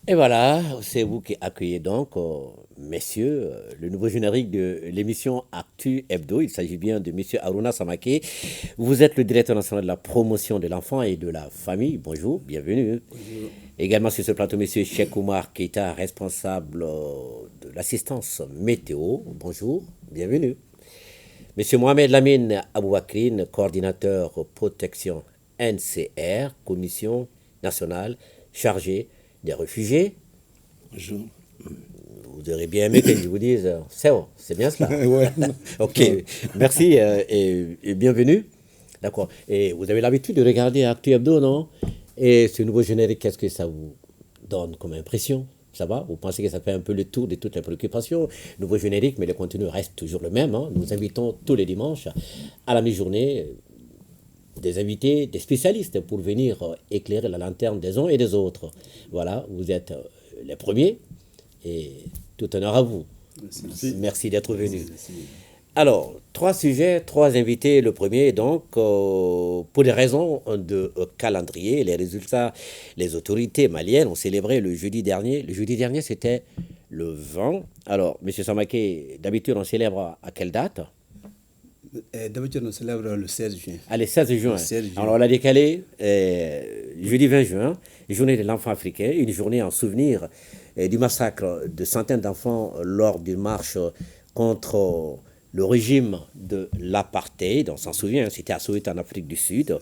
Et voilà, c'est vous qui accueillez donc, messieurs, le nouveau générique de l'émission Actu Hebdo. Il s'agit bien de monsieur Aruna Samake. Vous êtes le directeur national de la promotion de l'enfant et de la famille. Bonjour, bienvenue. Bonjour. Également sur ce plateau, monsieur Cheikh Oumar Keita, responsable de l'assistance météo. Bonjour, bienvenue. Monsieur Mohamed Lamine Aboubakrine, coordinateur protection NCR, commission nationale chargée des réfugiés. Bonjour. Vous aurez bien aimé que je vous dise, c'est bien cela. Ouais. Ok, merci et bienvenue. D'accord. Et vous avez l'habitude de regarder Actu Hebdo, non? Et ce nouveau générique, qu'est-ce que ça vous donne comme impression? Ça va? Vous pensez que ça fait un peu le tour de toutes les préoccupations? Nouveau générique, mais le contenu reste toujours le même. Hein. Nous invitons tous les dimanches à la mi-journée des invités, des spécialistes pour venir éclairer la lanterne des uns et des autres. Voilà, vous êtes les premiers et tout honneur à vous. Merci d'être venus. Alors, 3 sujets, 3 invités. Le premier, donc, pour des raisons de calendrier, les résultats, les autorités maliennes ont célébré le jeudi dernier. Le jeudi dernier, c'était le 20. Alors, M. Samake, d'habitude, on célèbre à quelle date? D'habitude, on célèbre le 16 juin. Allez, 16 juin. Le 16 juin. Alors, on l'a décalé jeudi 20 juin, journée de l'enfant africain, une journée en souvenir du massacre de centaines d'enfants lors d'une marche contre le régime de l'apartheid. On s'en souvient, c'était à Soweto en Afrique du Sud.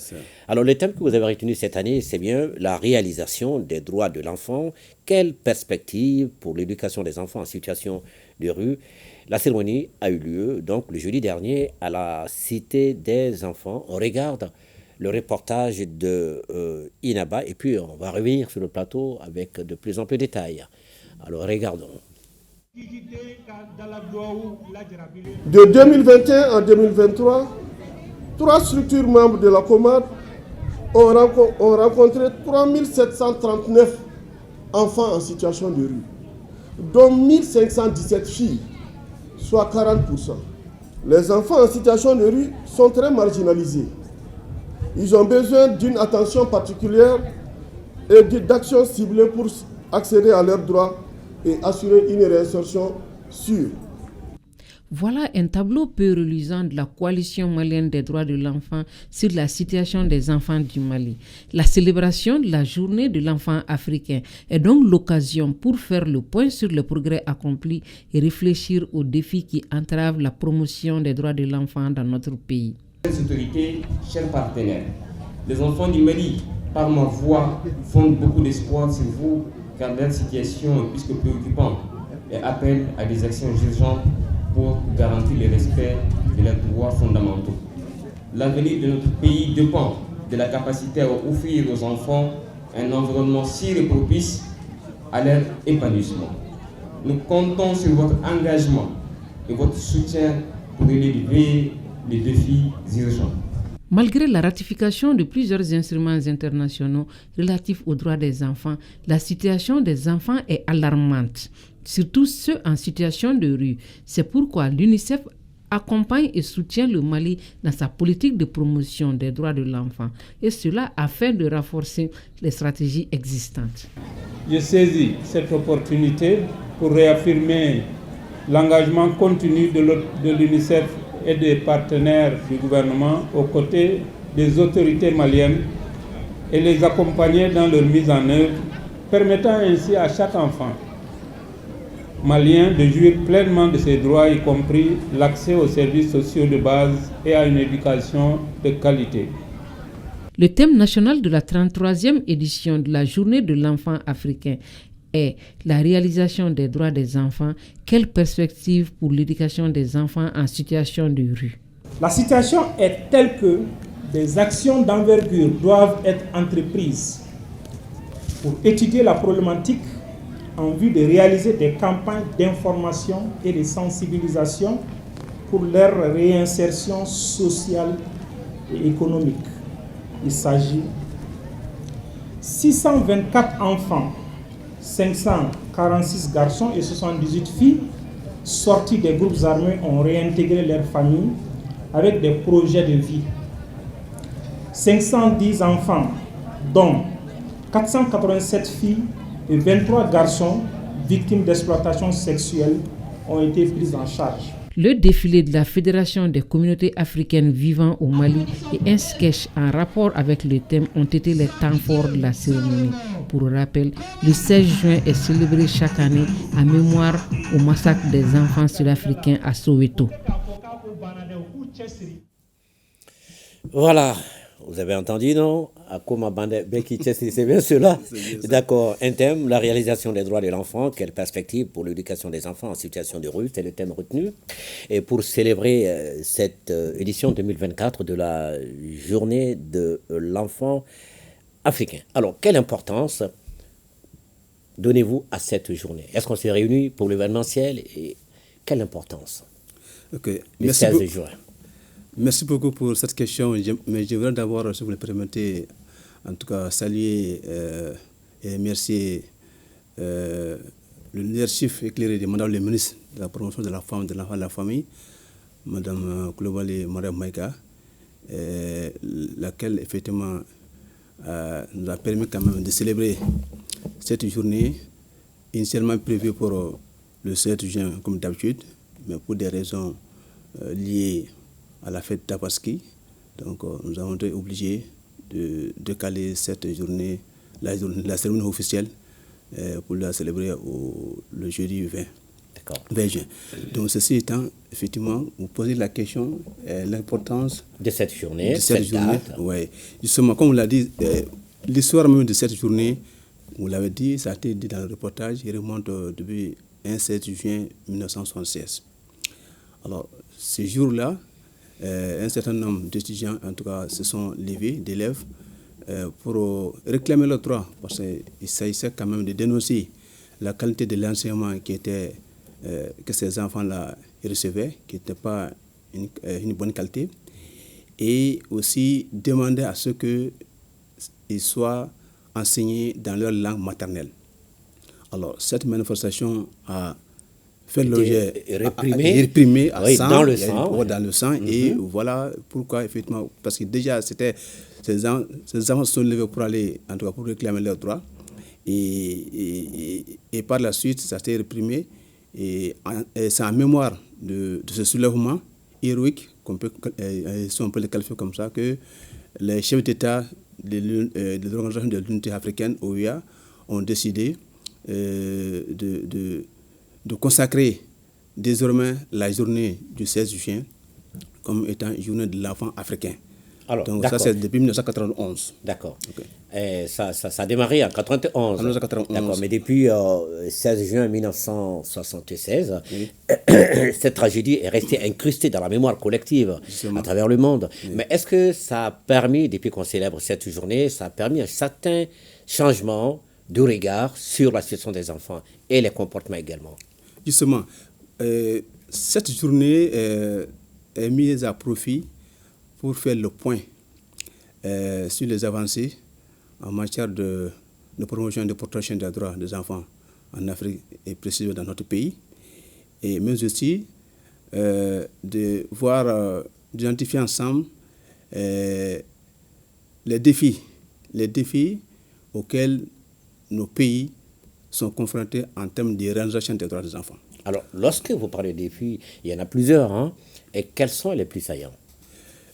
Alors, le thème que vous avez retenu cette année, c'est bien la réalisation des droits de l'enfant. Quelle perspective pour l'éducation des enfants en situation de rue? La cérémonie a eu lieu donc le jeudi dernier à la Cité des enfants. On regarde le reportage de Inaba et puis on va revenir sur le plateau avec de plus amples détails. Alors regardons. De 2021 à 2023, 3 structures membres de la Comad ont rencontré 3739 enfants en situation de rue, dont 1517 filles, soit 40%. Les enfants en situation de rue sont très marginalisés. Ils ont besoin d'une attention particulière et d'actions ciblées pour accéder à leurs droits et assurer une réinsertion sûre. Voilà un tableau peu reluisant de la coalition malienne des droits de l'enfant sur la situation des enfants du Mali. La célébration de la journée de l'enfant africain est donc l'occasion pour faire le point sur le progrès accompli et réfléchir aux défis qui entravent la promotion des droits de l'enfant dans notre pays. Chers autorités, chers partenaires, les enfants du Mali, par ma voix, fondent beaucoup d'espoir sur vous car leur situation est plus que préoccupante et appelle à des actions urgentes pour garantir le respect de leurs droits fondamentaux. L'avenir de notre pays dépend de la capacité à offrir aux enfants un environnement sûr et propice à leur épanouissement. Nous comptons sur votre engagement et votre soutien pour relever les défis urgents. Malgré la ratification de plusieurs instruments internationaux relatifs aux droits des enfants, la situation des enfants est alarmante, surtout ceux en situation de rue. C'est pourquoi l'UNICEF accompagne et soutient le Mali dans sa politique de promotion des droits de l'enfant, et cela afin de renforcer les stratégies existantes. Je saisis cette opportunité pour réaffirmer l'engagement continu de l'UNICEF et des partenaires du gouvernement aux côtés des autorités maliennes et les accompagner dans leur mise en œuvre, permettant ainsi à chaque enfant malien de jouir pleinement de ses droits, y compris l'accès aux services sociaux de base et à une éducation de qualité. Le thème national de la 33e édition de la Journée de l'enfant africain est la réalisation des droits des enfants. Quelle perspective pour l'éducation des enfants en situation de rue? La situation est telle que des actions d'envergure doivent être entreprises pour étudier la problématique en vue de réaliser des campagnes d'information et de sensibilisation pour leur réinsertion sociale et économique. Il s'agit de 624 enfants, 546 garçons et 78 filles sortis des groupes armés ont réintégré leurs familles avec des projets de vie. 510 enfants, dont 487 filles, et 23 garçons victimes d'exploitation sexuelle ont été pris en charge. Le défilé de la Fédération des communautés africaines vivant au Mali et un sketch en rapport avec le thème ont été les temps forts de la cérémonie. Pour rappel, le 16 juin est célébré chaque année en mémoire au massacre des enfants sud-africains à Soweto. Voilà, vous avez entendu, non? Akoma Bande Beki Chessi, c'est bien cela. D'accord, un thème, la réalisation des droits de l'enfant, quelle perspective pour l'éducation des enfants en situation de rue, c'est le thème retenu. Et pour célébrer cette édition 2024 de la journée de l'enfant africain. Alors, quelle importance donnez-vous à cette journée? Est-ce qu'on s'est réunis pour l'événementiel et quelle importance? Ok, Le 16 juin. Merci beaucoup pour cette question, mais je voudrais d'abord, si vous le permettez, en tout cas saluer et remercier le leadership éclairé de Madame le ministre de la promotion de la femme, de l'enfant et de la famille, Madame Koulibaly Mariam Maïga, laquelle effectivement nous a permis quand même de célébrer cette journée initialement prévue pour le 7 juin comme d'habitude, mais pour des raisons liées à la fête Tabaski. Donc nous avons été obligés de caler cette journée, la cérémonie officielle, pour la célébrer le jeudi 20 juin. Donc ceci étant, effectivement, vous posez la question, l'importance de cette journée, Oui, justement, comme on l'a dit, l'histoire même de cette journée, vous l'avez dit, ça a été dit dans le reportage, il remonte depuis un 7 juin 1976. Alors, ce jour-là, un certain nombre d'étudiants, en tout cas, se sont levés, d'élèves, pour réclamer leurs droits, parce qu'il s'agissait quand même de dénoncer la qualité de l'enseignement que ces enfants-là recevaient, qui n'était pas une bonne qualité, et aussi demander à ce qu'ils soient enseignés dans leur langue maternelle. Alors, cette manifestation a fait l'objet réprimé à oui, sang, dans le sang. Dans le sang. Et voilà pourquoi, effectivement, parce que déjà, ces enfants se sont levés pour aller, en tout cas, pour réclamer leurs droits. Et par la suite, ça s'est réprimé. Et c'est en mémoire de ce soulèvement héroïque, on peut le qualifier comme ça, que les chefs d'État de l'Organisation de l'Unité africaine, OUA, ont décidé de consacrer désormais la journée du 16 juin comme étant journée de l'enfant africain. Alors, donc ça, c'est depuis 1991. D'accord. Okay. Ça a démarré en 1991. 1991. D'accord, mais depuis 16 juin 1976, oui. Cette tragédie est restée incrustée dans la mémoire collective à travers le monde. Oui. Mais est-ce que ça a permis, depuis qu'on célèbre cette journée, ça a permis un certain changement de regard sur la situation des enfants et les comportements également? Justement, cette journée est mise à profit pour faire le point sur les avancées en matière de promotion et de protection des droits des enfants en Afrique et précisément dans notre pays, et mais aussi de voir, d'identifier ensemble les défis auxquels nos pays sont confrontés en termes de réalisation des droits des enfants. Alors, lorsque vous parlez de défis, il y en a plusieurs, hein, et quels sont les plus saillants?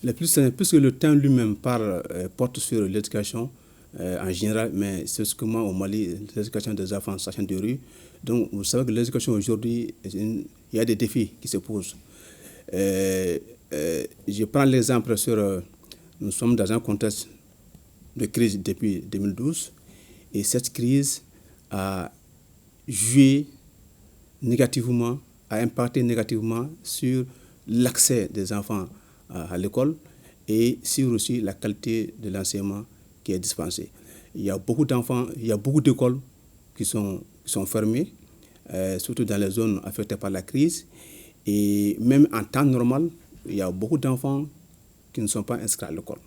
Les plus saillants, puisque le thème lui-même porte sur l'éducation en général, mais spécifiquement au Mali, l'éducation des enfants en situation de rue. Donc, vous savez que l'éducation aujourd'hui, il y a des défis qui se posent. Je prends l'exemple sur, nous sommes dans un contexte de crise depuis 2012, et cette crise a joué négativement, a impacté négativement sur l'accès des enfants à l'école et sur aussi la qualité de l'enseignement qui est dispensé. Il y a beaucoup d'enfants, il y a beaucoup d'écoles qui sont fermées, surtout dans les zones affectées par la crise. Et même en temps normal, il y a beaucoup d'enfants qui ne sont pas inscrits à l'école.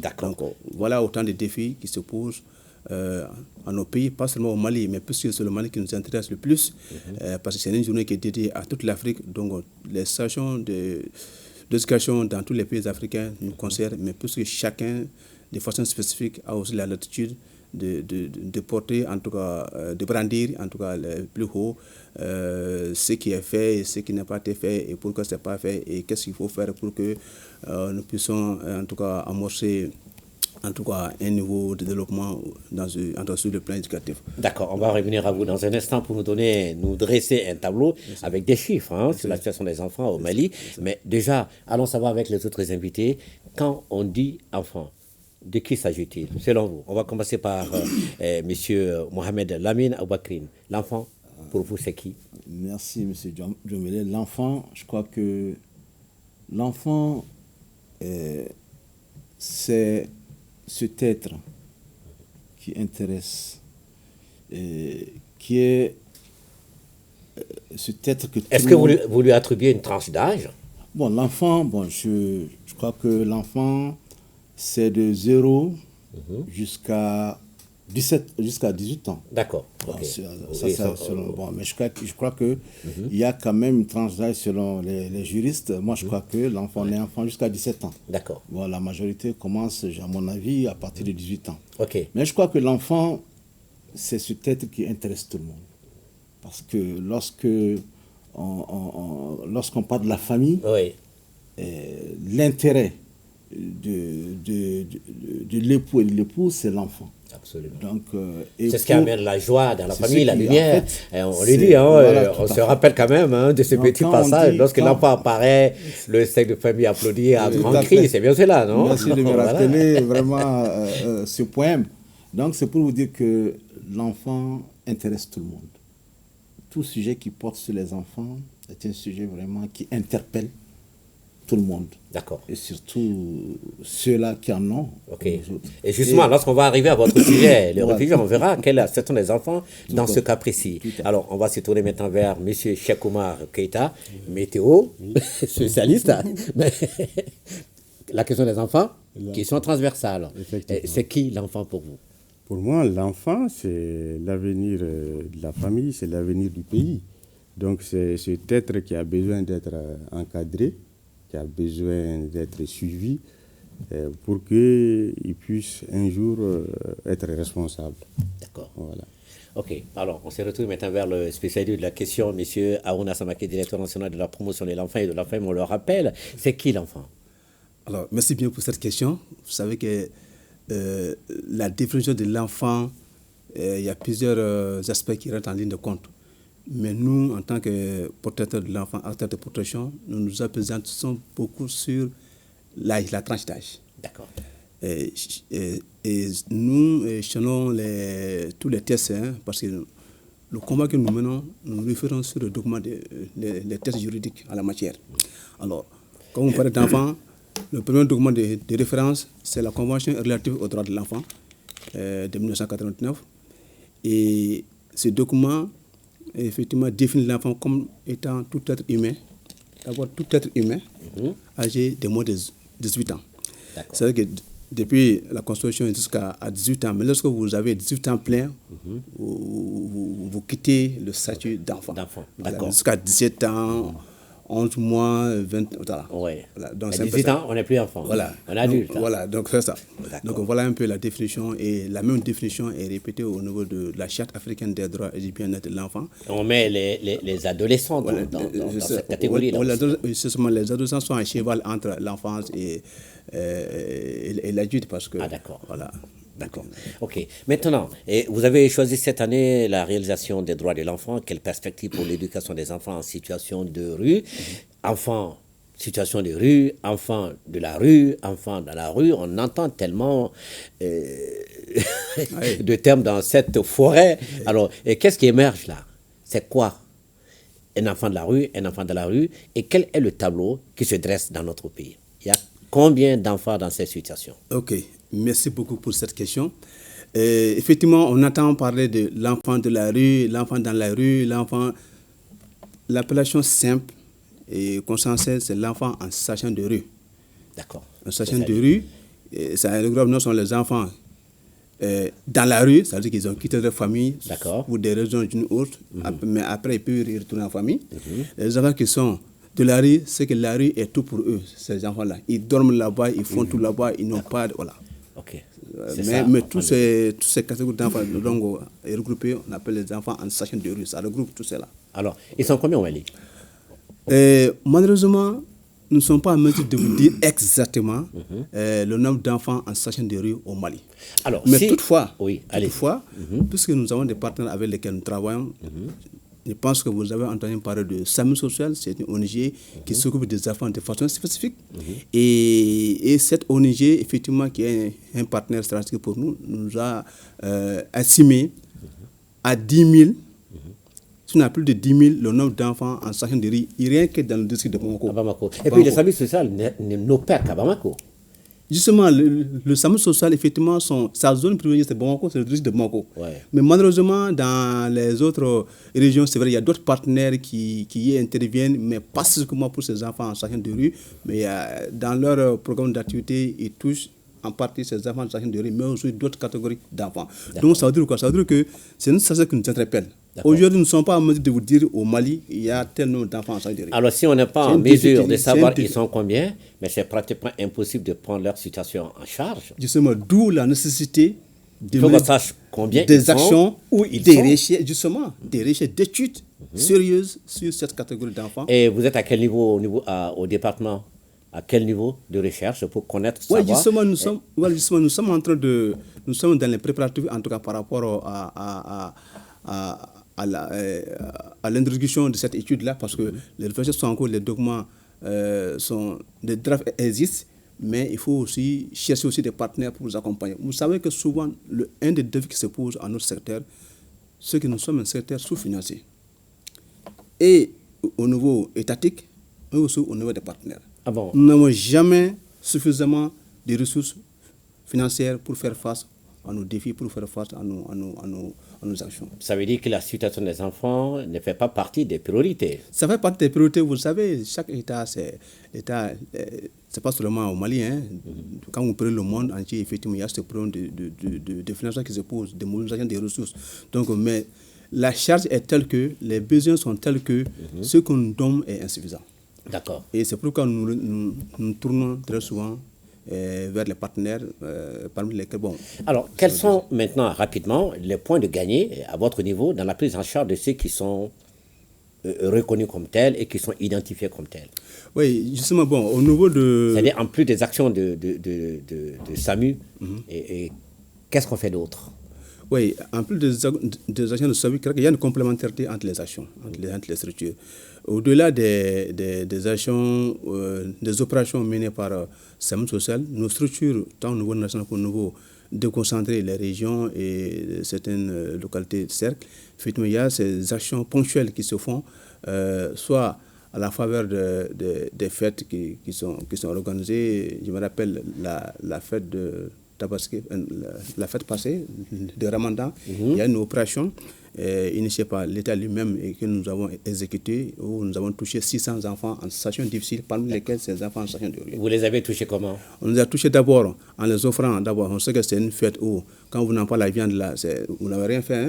D'accord. Donc voilà autant de défis qui se posent à nos pays, pas seulement au Mali, mais puisque c'est le Mali qui nous intéresse le plus, parce que c'est une journée qui est dédiée à toute l'Afrique. Donc les stations d'éducation dans tous les pays africains nous concernent, mais puisque chacun, de façon spécifique, a aussi la latitude de porter, en tout cas, de brandir, en tout cas, le plus haut, ce qui est fait, ce qui n'a pas été fait, et pourquoi ce n'est pas fait, et qu'est-ce qu'il faut faire pour que nous puissions, en tout cas, amorcer, en tout cas, un niveau de développement sur le plan éducatif. D'accord, on va revenir à vous dans un instant pour nous dresser un tableau avec des chiffres sur la situation des enfants au Mali. Mais déjà, allons savoir avec les autres invités, quand on dit enfant, de qui s'agit-il, selon vous? On va commencer par monsieur Mohamed Lamine Aboubakrine. L'enfant, pour vous, c'est qui? Merci, monsieur Djomele. L'enfant, je crois que l'enfant, c'est cet être qui intéresse, qui est cet être que... Est-ce que vous lui attribuez une tranche d'âge? Bon, l'enfant, je crois que l'enfant, c'est de 0 jusqu'à 18 ans. D'accord. Bon, Okay. Mais je crois qu'il y a quand même une tranche d'âge selon les juristes. Moi, je crois que l'enfant est enfant jusqu'à 17 ans. D'accord. Bon, la majorité commence, à mon avis, à partir de 18 ans. Okay. Mais je crois que l'enfant, c'est cet être qui intéresse tout le monde. Parce que lorsqu'on parle de la famille, oui, l'intérêt de l'époux et de l'épouse, c'est l'enfant. Absolument. Donc, c'est ce qui amène la joie dans la famille, la lumière. En fait, on le dit, on se rappelle quand même de ce petit passage. Lorsque l'enfant apparaît, le cercle de famille applaudit à grands cris. C'est bien cela, non? Merci de me rappeler vraiment ce poème. Donc, c'est pour vous dire que l'enfant intéresse tout le monde. Tout sujet qui porte sur les enfants est un sujet vraiment qui interpelle tout le monde. D'accord. Et surtout ceux-là qui en ont. Ok. Et justement, lorsqu'on va arriver à votre sujet, les réfugiés, on verra quels sont les enfants dans ce cas précis. Alors, on va se tourner maintenant vers M. Cheikh Oumar Keïta, météo, spécialiste. Mais la question des enfants, question transversale. C'est qui l'enfant pour vous? Pour moi, l'enfant, c'est l'avenir de la famille, c'est l'avenir du pays. Donc, c'est cet être qui a besoin d'être encadré, qui a besoin d'être suivi pour qu'il puisse un jour être responsable. D'accord. Voilà. Ok, alors on se retrouve maintenant vers le spécialiste de la question, M. Aouna Samake, directeur national de la promotion de l'enfant et de la famille. On le rappelle, c'est qui l'enfant? Alors, merci bien pour cette question. Vous savez que la définition de l'enfant, il y a plusieurs aspects qui rentrent en ligne de compte. Mais nous, en tant que protecteurs de l'enfant, acteurs de protection, nous nous appesantissons beaucoup sur l'âge, la tranche d'âge. D'accord. Et nous, selon tous les tests, parce que le combat que nous menons, nous nous référons sur le document des tests juridiques en la matière. Alors, quand vous parlez d'enfant, le premier document de référence, c'est la Convention relative aux droits de l'enfant de 1989. Et ce document, effectivement, définit l'enfant comme étant tout être humain, d'abord tout être humain, âgé de moins de 18 ans. C'est-à-dire que depuis la Constitution jusqu'à 18 ans, mais lorsque vous avez 18 ans plein, vous quittez le statut d'enfant. D'accord. Jusqu'à 17 ans, 11 mois, 20... Voilà. Ouais. Voilà. Donc, à 18 ans, on n'est plus enfant. Voilà. On est adulte. Voilà, donc c'est ça. Donc voilà un peu la définition, et la même définition est répétée au niveau de la Charte africaine des droits et du bien-être de l'enfant. On met les adolescents dans cette catégorie-là. Justement, les adolescents sont à cheval entre l'enfance et l'adulte, parce que... Ah, d'accord. Voilà. D'accord. OK. Maintenant, vous avez choisi cette année la réalisation des droits de l'enfant. Quelle perspective pour l'éducation des enfants en situation de rue? Enfants, situation de rue, enfants de la rue, enfants dans la rue. On entend tellement de termes dans cette forêt. Alors, qu'est-ce qui émerge là? C'est quoi un enfant de la rue, un enfant de la rue? Et quel est le tableau qui se dresse dans notre pays? Il y a combien d'enfants dans cette situation? OK. Merci beaucoup pour cette question. Effectivement, on entend parler de l'enfant de la rue, l'enfant dans la rue, l'enfant... L'appellation simple et consensuelle, c'est l'enfant en situation de rue. D'accord. En situation de rue, ça regroupe non seulement les enfants dans la rue, c'est-à-dire qu'ils ont quitté leur famille pour des raisons d'une autre, mais après ils peuvent y retourner en famille. Les enfants qui sont de la rue, c'est que la rue est tout pour eux, ces enfants-là. Ils dorment là-bas, ils font tout là-bas, ils n'ont pas... Voilà. OK. Mais toutes ces catégories d'enfants donc, regroupées, on appelle les enfants en situation de rue. Ça regroupe tout cela. Alors, ils sont combien au Mali? Malheureusement, nous ne sommes pas en mesure de vous dire exactement le nombre d'enfants en situation de rue au Mali. Alors, mais toutefois, puisque nous avons des partenaires avec lesquels nous travaillons, je pense que vous avez entendu parler de SAMU Social, c'est une ONG qui s'occupe des enfants de façon spécifique. Et cette ONG, effectivement, qui est un partenaire stratégique pour nous, nous a estimé à 10 000, si on a plus de 10 000, le nombre d'enfants en situation de rue, rien que dans le district de Bamako. Et puis les SAMU Social n'opèrent qu'à Bamako. Justement, le SAMU social, effectivement, sa zone privilégiée, c'est Bamako, c'est le district de Bamako. Mais malheureusement, dans les autres régions, c'est vrai, il y a d'autres partenaires qui y interviennent, mais pas seulement pour ces enfants en situation de rue, mais dans leur programme d'activité, ils touchent en partie ces enfants en situation de rue, mais aussi d'autres catégories d'enfants. Donc ça veut dire quoi? Ça veut dire que c'est une situation qui nous interpelle. Aujourd'hui, nous ne sommes pas en mesure de vous dire au Mali, il y a tel nombre d'enfants en situation de rue. Alors si on n'est pas en mesure de savoir ils sont combien, mais c'est pratiquement impossible de prendre leur situation en charge. Justement, d'où la nécessité de qu'on sache combien des actions ou des recherches, justement, des recherches d'études sérieuses sur cette catégorie d'enfants. Et vous êtes à quel niveau, au département? À quel niveau de recherche pour connaître, savoir? Justement, nous sommes en train de... Nous sommes dans les préparatifs, en tout cas par rapport à l'introduction de cette étude-là, parce que les réflexions sont en cours, les documents des drafts existent, mais il faut aussi chercher aussi des partenaires pour nous accompagner. Vous savez que souvent, un des défis qui se pose à notre secteur, c'est que nous sommes un secteur sous-financé. Et au niveau étatique, et aussi au niveau des partenaires. Ah bon? Nous n'avons jamais suffisamment de ressources financières pour faire face à nos défis, pour faire face à nos actions. Ça veut dire que la situation des enfants ne fait pas partie des priorités. Ça fait partie des priorités. Vous savez, chaque État, c'est pas seulement au Mali. Quand vous prenez le monde entier, effectivement, il y a ce problème de financement qui se pose, de mobilisation des ressources. Donc, mais la charge est telle que, les besoins sont tels que ce qu'on nous donne est insuffisant. D'accord. Et c'est pourquoi nous tournons très souvent vers les partenaires, parmi lesquels... Bon, alors, quels sont maintenant, rapidement, les points de gagner à votre niveau dans la prise en charge de ceux qui sont reconnus comme tels et qui sont identifiés comme tels? Oui, justement, bon, au niveau de... C'est-à-dire, en plus des actions de SAMU, et qu'est-ce qu'on fait d'autre? Oui, en plus des actions de SAMU, il y a une complémentarité entre les actions, entre les structures. Au-delà des actions, des opérations menées par SAMU Social, nos structures, tant au niveau national qu'au niveau déconcentré, les régions et certaines localités de cercle, effectivement, il y a ces actions ponctuelles qui se font, soit à la faveur des fêtes qui sont organisées. Je me rappelle la fête de Tabaski, la fête passée de Ramadan, il y a une opération initiée par l'État lui-même et que nous avons exécutée, où nous avons touché 600 enfants en situation difficile, parmi lesquels ces enfants en situation de rue. Vous les avez touchés comment? On les a touchés d'abord en les offrant, on sait que c'est une fête où, quand vous n'avez pas la viande là, vous n'avez rien fait.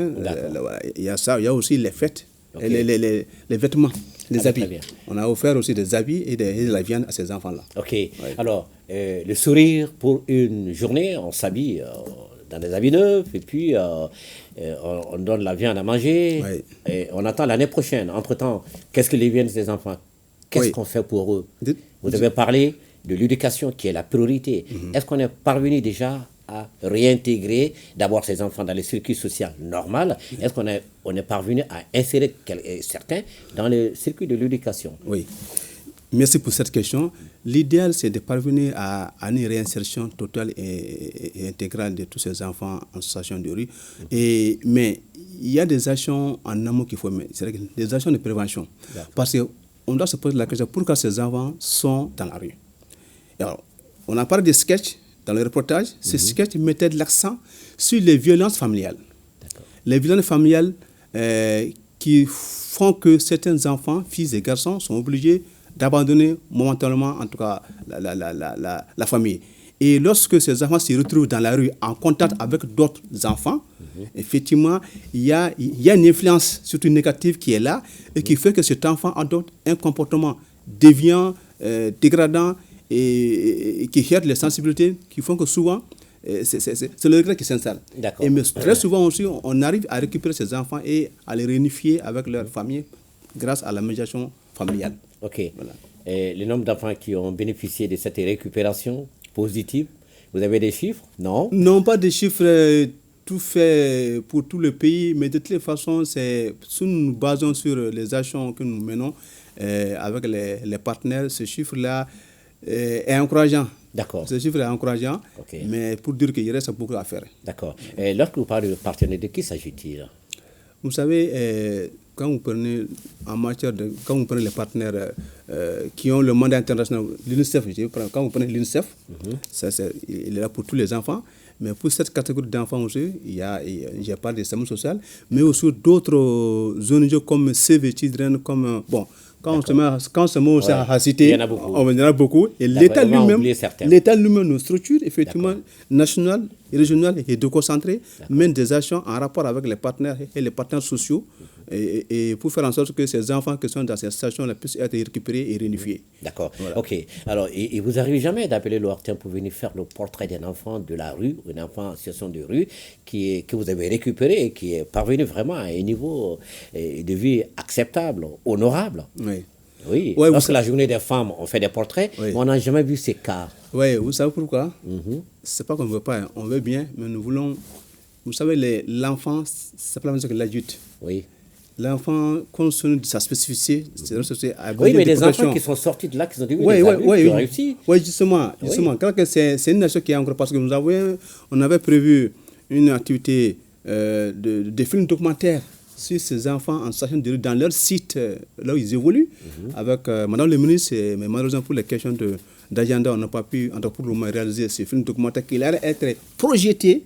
Il y a ça, il y a aussi les fêtes, les vêtements, les habits. On a offert aussi des habits et de la viande à ces enfants-là. Ok, alors, le sourire pour une journée, on s'habille dans des habits neufs, et puis on donne la viande à manger, et on attend l'année prochaine. Entre-temps, qu'est-ce que deviennent ces enfants? Qu'est-ce qu'on fait pour eux? Vous avez parlé de l'éducation qui est la priorité. Est-ce qu'on est parvenu déjà à réintégrer d'abord ces enfants dans les circuits sociaux normaux? Est-ce qu'on est parvenu à insérer certains dans le circuit de l'éducation? Oui. Merci pour cette question. L'idéal, c'est de parvenir à une réinsertion totale et intégrale de tous ces enfants en situation de rue. Mais il y a des actions en amont qu'il faut mettre, c'est-à-dire des actions de prévention. Parce qu'on doit se poser la question, pourquoi ces enfants sont dans la rue? Alors, on a parlé de sketchs dans le reportage. Ces sketchs mettaient de l'accent sur les violences familiales. Les violences familiales qui font que certains enfants, filles et garçons, sont obligés d'abandonner momentanément, en tout cas, la famille. Et lorsque ces enfants se retrouvent dans la rue en contact avec d'autres enfants, effectivement, il y a une influence, surtout négative, qui est là et qui fait que cet enfant adopte un comportement déviant, dégradant et qui heurte les sensibilités, qui font que souvent, c'est le regret qui s'installe. Mais très souvent aussi, on arrive à récupérer ces enfants et à les réunifier avec leur famille grâce à la médiation familiale. Ok. Voilà. Et le nombre d'enfants qui ont bénéficié de cette récupération positive, vous avez des chiffres? Non? Non, pas des chiffres tout fait pour tout le pays, mais de toutes les façons, si nous nous basons sur les actions que nous menons avec les partenaires, ce chiffre-là est encourageant. D'accord. Ce chiffre est encourageant, mais pour dire qu'il reste beaucoup à faire. D'accord. Et lorsque vous parlez de partenaires, de qui s'agit-il? Vous savez, quand vous prenez quand vous prenez les partenaires qui ont le mandat international, l'UNICEF, quand vous prenez l'UNICEF, il est là pour tous les enfants. Mais pour cette catégorie d'enfants aussi, j'ai parlé des services sociaux, mais aussi d'autres ONG comme Save the Children, comme quand on se met aussi à citer, il y en a beaucoup. Et l'État lui-même, nos structures, effectivement, nationales, régionales et déconcentrées, mènent des actions en rapport avec les partenaires et les partenaires sociaux et pour faire en sorte que ces enfants qui sont dans ces stations puissent être récupérés et réunifiés. D'accord. Voilà. Ok. Alors, et vous n'arrivez jamais d'appeler l'ORTM pour venir faire le portrait d'un enfant de la rue, un enfant en situation de rue, que vous avez récupéré et qui est parvenu vraiment à un niveau de vie acceptable, honorable. Oui. Oui. Lorsque la journée des femmes, on fait des portraits, mais on n'a jamais vu ces cas. Oui, vous savez pourquoi? C'est pas qu'on ne veut pas, on veut bien, mais nous voulons. Vous savez, l'enfant, c'est pas la même chose que l'adulte. Oui. L'enfant, compte tenu de sa spécificité, c'est oui, mais les enfants qui sont sortis de là, qui sont devenus des adultes, qui ont réussi. Oui, justement. C'est une nation qui est encore, parce que on avait prévu une activité de films documentaires sur ces enfants en station de rue dans leur site, là où ils évoluent, avec Madame le ministre, mais malheureusement pour les questions d'agenda, on n'a pas pu, pour le moment, réaliser ces films documentaires qui allaient être projetés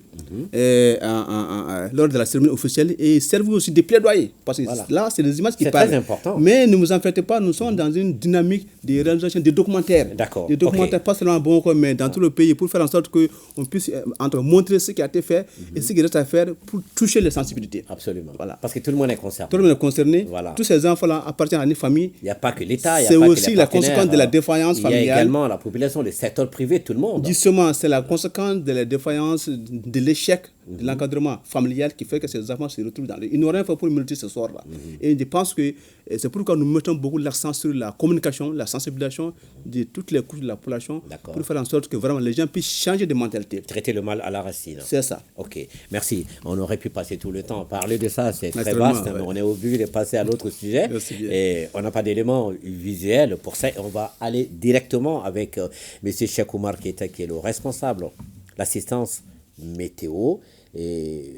lors de la cérémonie officielle et servir aussi de plaidoyer. Parce que là, c'est des images qui parlent. C'est très important. Mais ne vous en faites pas, nous sommes dans une dynamique de réalisation de documentaires. D'accord. Des documentaires, pas seulement à Bamako, mais dans tout le pays, pour faire en sorte qu'on puisse montrer ce qui a été fait et ce qui reste à faire pour toucher les sensibilités. Absolument. Voilà. Parce que tout le monde est concerné. Tout le monde est concerné. Voilà. Tous ces enfants-là appartiennent à une famille. Il n'y a pas que l'État. C'est aussi la conséquence de la défaillance familiale. Il y a également la population, le secteur privé, tout le monde. Justement, c'est la conséquence de la défaillance, de l'échec de l'encadrement familial qui fait que ces enfants se retrouvent dans les... Ils n'ont rien fait pour multiplier ce soir-là. Et je pense que c'est pourquoi nous mettons beaucoup l'accent sur la communication, la sensibilisation de toutes les couches de la population pour faire en sorte que vraiment les gens puissent changer de mentalité. Traiter le mal à la racine. C'est ça. Ok, merci. On aurait pu passer tout le temps à parler de ça, c'est très vaste, mais on est obligé de passer à l'autre sujet. Et on n'a pas d'éléments visuels pour ça. On va aller directement avec M. Cheikh Oumar Keita, qui est le responsable de l'assistance météo. Et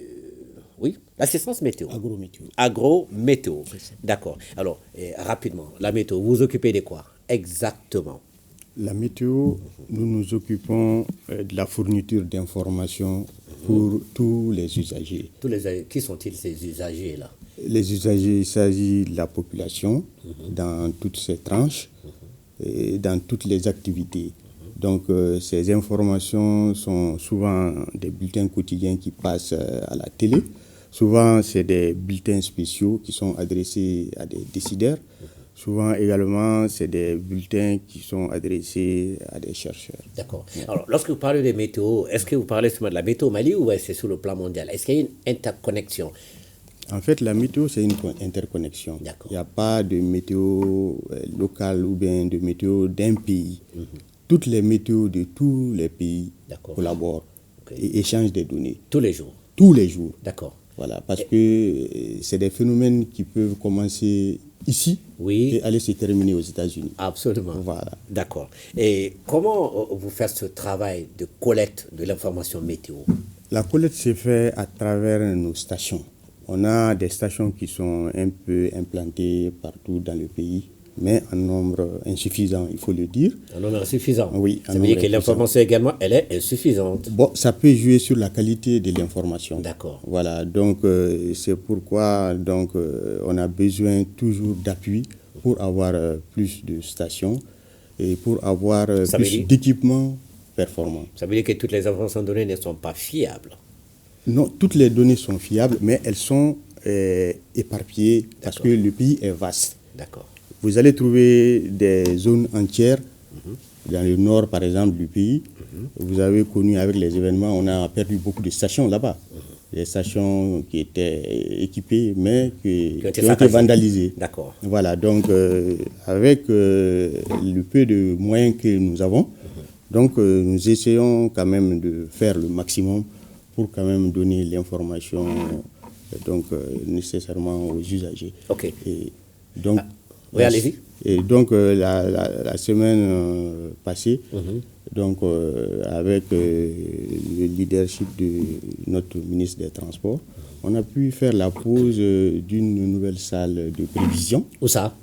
oui, l'assistance météo. Agro-météo. D'accord. Alors, rapidement, la météo, vous vous occupez de quoi exactement? La météo, nous nous occupons de la fourniture d'informations pour tous les usagers. Qui sont-ils ces usagers-là? Les usagers, il s'agit de la population dans toutes ses tranches et dans toutes les activités. Donc, ces informations sont souvent des bulletins quotidiens qui passent à la télé. Souvent, c'est des bulletins spéciaux qui sont adressés à des décideurs. Souvent, également, c'est des bulletins qui sont adressés à des chercheurs. D'accord. Alors, lorsque vous parlez de météo, est-ce que vous parlez seulement de la météo au Mali ou c'est sur le plan mondial? Est-ce qu'il y a une interconnexion? En fait, la météo, c'est une interconnexion. Il n'y a pas de météo locale ou bien de météo d'un pays. Toutes les météos de tous les pays collaborent et échangent des données. Tous les jours? Tous les jours. D'accord. Voilà, parce que c'est des phénomènes qui peuvent commencer ici et aller se terminer aux États-Unis. Absolument. Voilà. D'accord. Et comment vous faites ce travail de collecte de l'information météo? La collecte se fait à travers nos stations. On a des stations qui sont un peu implantées partout dans le pays, mais en nombre insuffisant, il faut le dire. En nombre insuffisant? Oui. Ça veut dire que l'information également, elle est insuffisante. Bon, ça peut jouer sur la qualité de l'information. D'accord. Voilà, donc c'est pourquoi on a besoin toujours d'appui pour avoir plus de stations et pour avoir plus d'équipements performants. Ça veut dire que toutes les informations données ne sont pas fiables? Non, toutes les données sont fiables, mais elles sont éparpillées parce que le pays est vaste. D'accord. Vous allez trouver des zones entières, dans le nord par exemple du pays, Vous avez connu avec les événements, on a perdu beaucoup de stations là-bas. Des stations qui étaient équipées, mais qui ont été vandalisées. D'accord. Voilà, donc avec le peu de moyens que nous avons, donc nous essayons quand même de faire le maximum pour quand même donner l'information nécessairement aux usagers. Ok. Et donc, oui, allez-y. Et donc la semaine passée, donc avec le leadership de notre ministre des Transports, on a pu faire la pose d'une nouvelle salle de prévision. Où ça?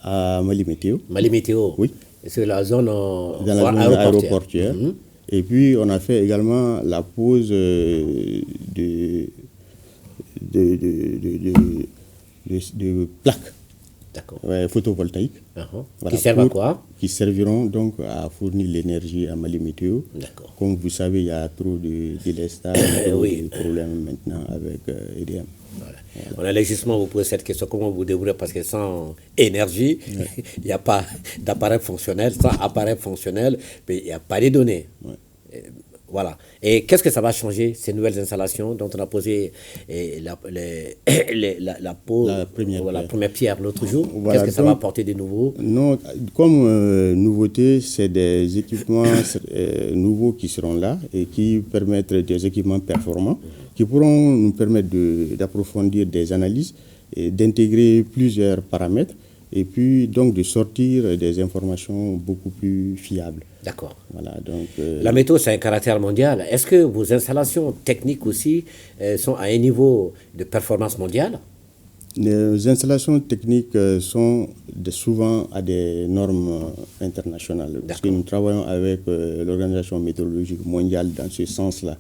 À Mali Météo. Mali Météo. Oui. C'est la zone, dans la zone aéroportuaire. Et puis on a fait également la pose de plaques. D'accord. Photovoltaïques. Voilà, qui servent à quoi? Qui serviront donc à fournir l'énergie à Mali Météo. D'accord. Comme vous savez, il y a trop de délestage, de problèmes maintenant avec EDM. Voilà. On allait justement vous poser cette question, comment vous débrouillez, parce que sans énergie, il n'y a pas d'appareil fonctionnel, sans appareil fonctionnel, mais il n'y a pas de données. Voilà. Et qu'est-ce que ça va changer, ces nouvelles installations dont on a posé la première pierre l'autre jour? Voilà, qu'est-ce que ça va apporter de nouveau? Non, comme nouveauté, c'est des équipements nouveaux qui seront là et qui permettent des équipements performants qui pourront nous permettre d'approfondir des analyses et d'intégrer plusieurs paramètres et puis donc de sortir des informations beaucoup plus fiables. D'accord. Voilà, donc, la météo, c'est un caractère mondial. Est-ce que vos installations techniques aussi sont à un niveau de performance mondiale? Les installations techniques sont souvent à des normes internationales. Parce que nous travaillons avec l'Organisation météorologique mondiale dans ce sens-là.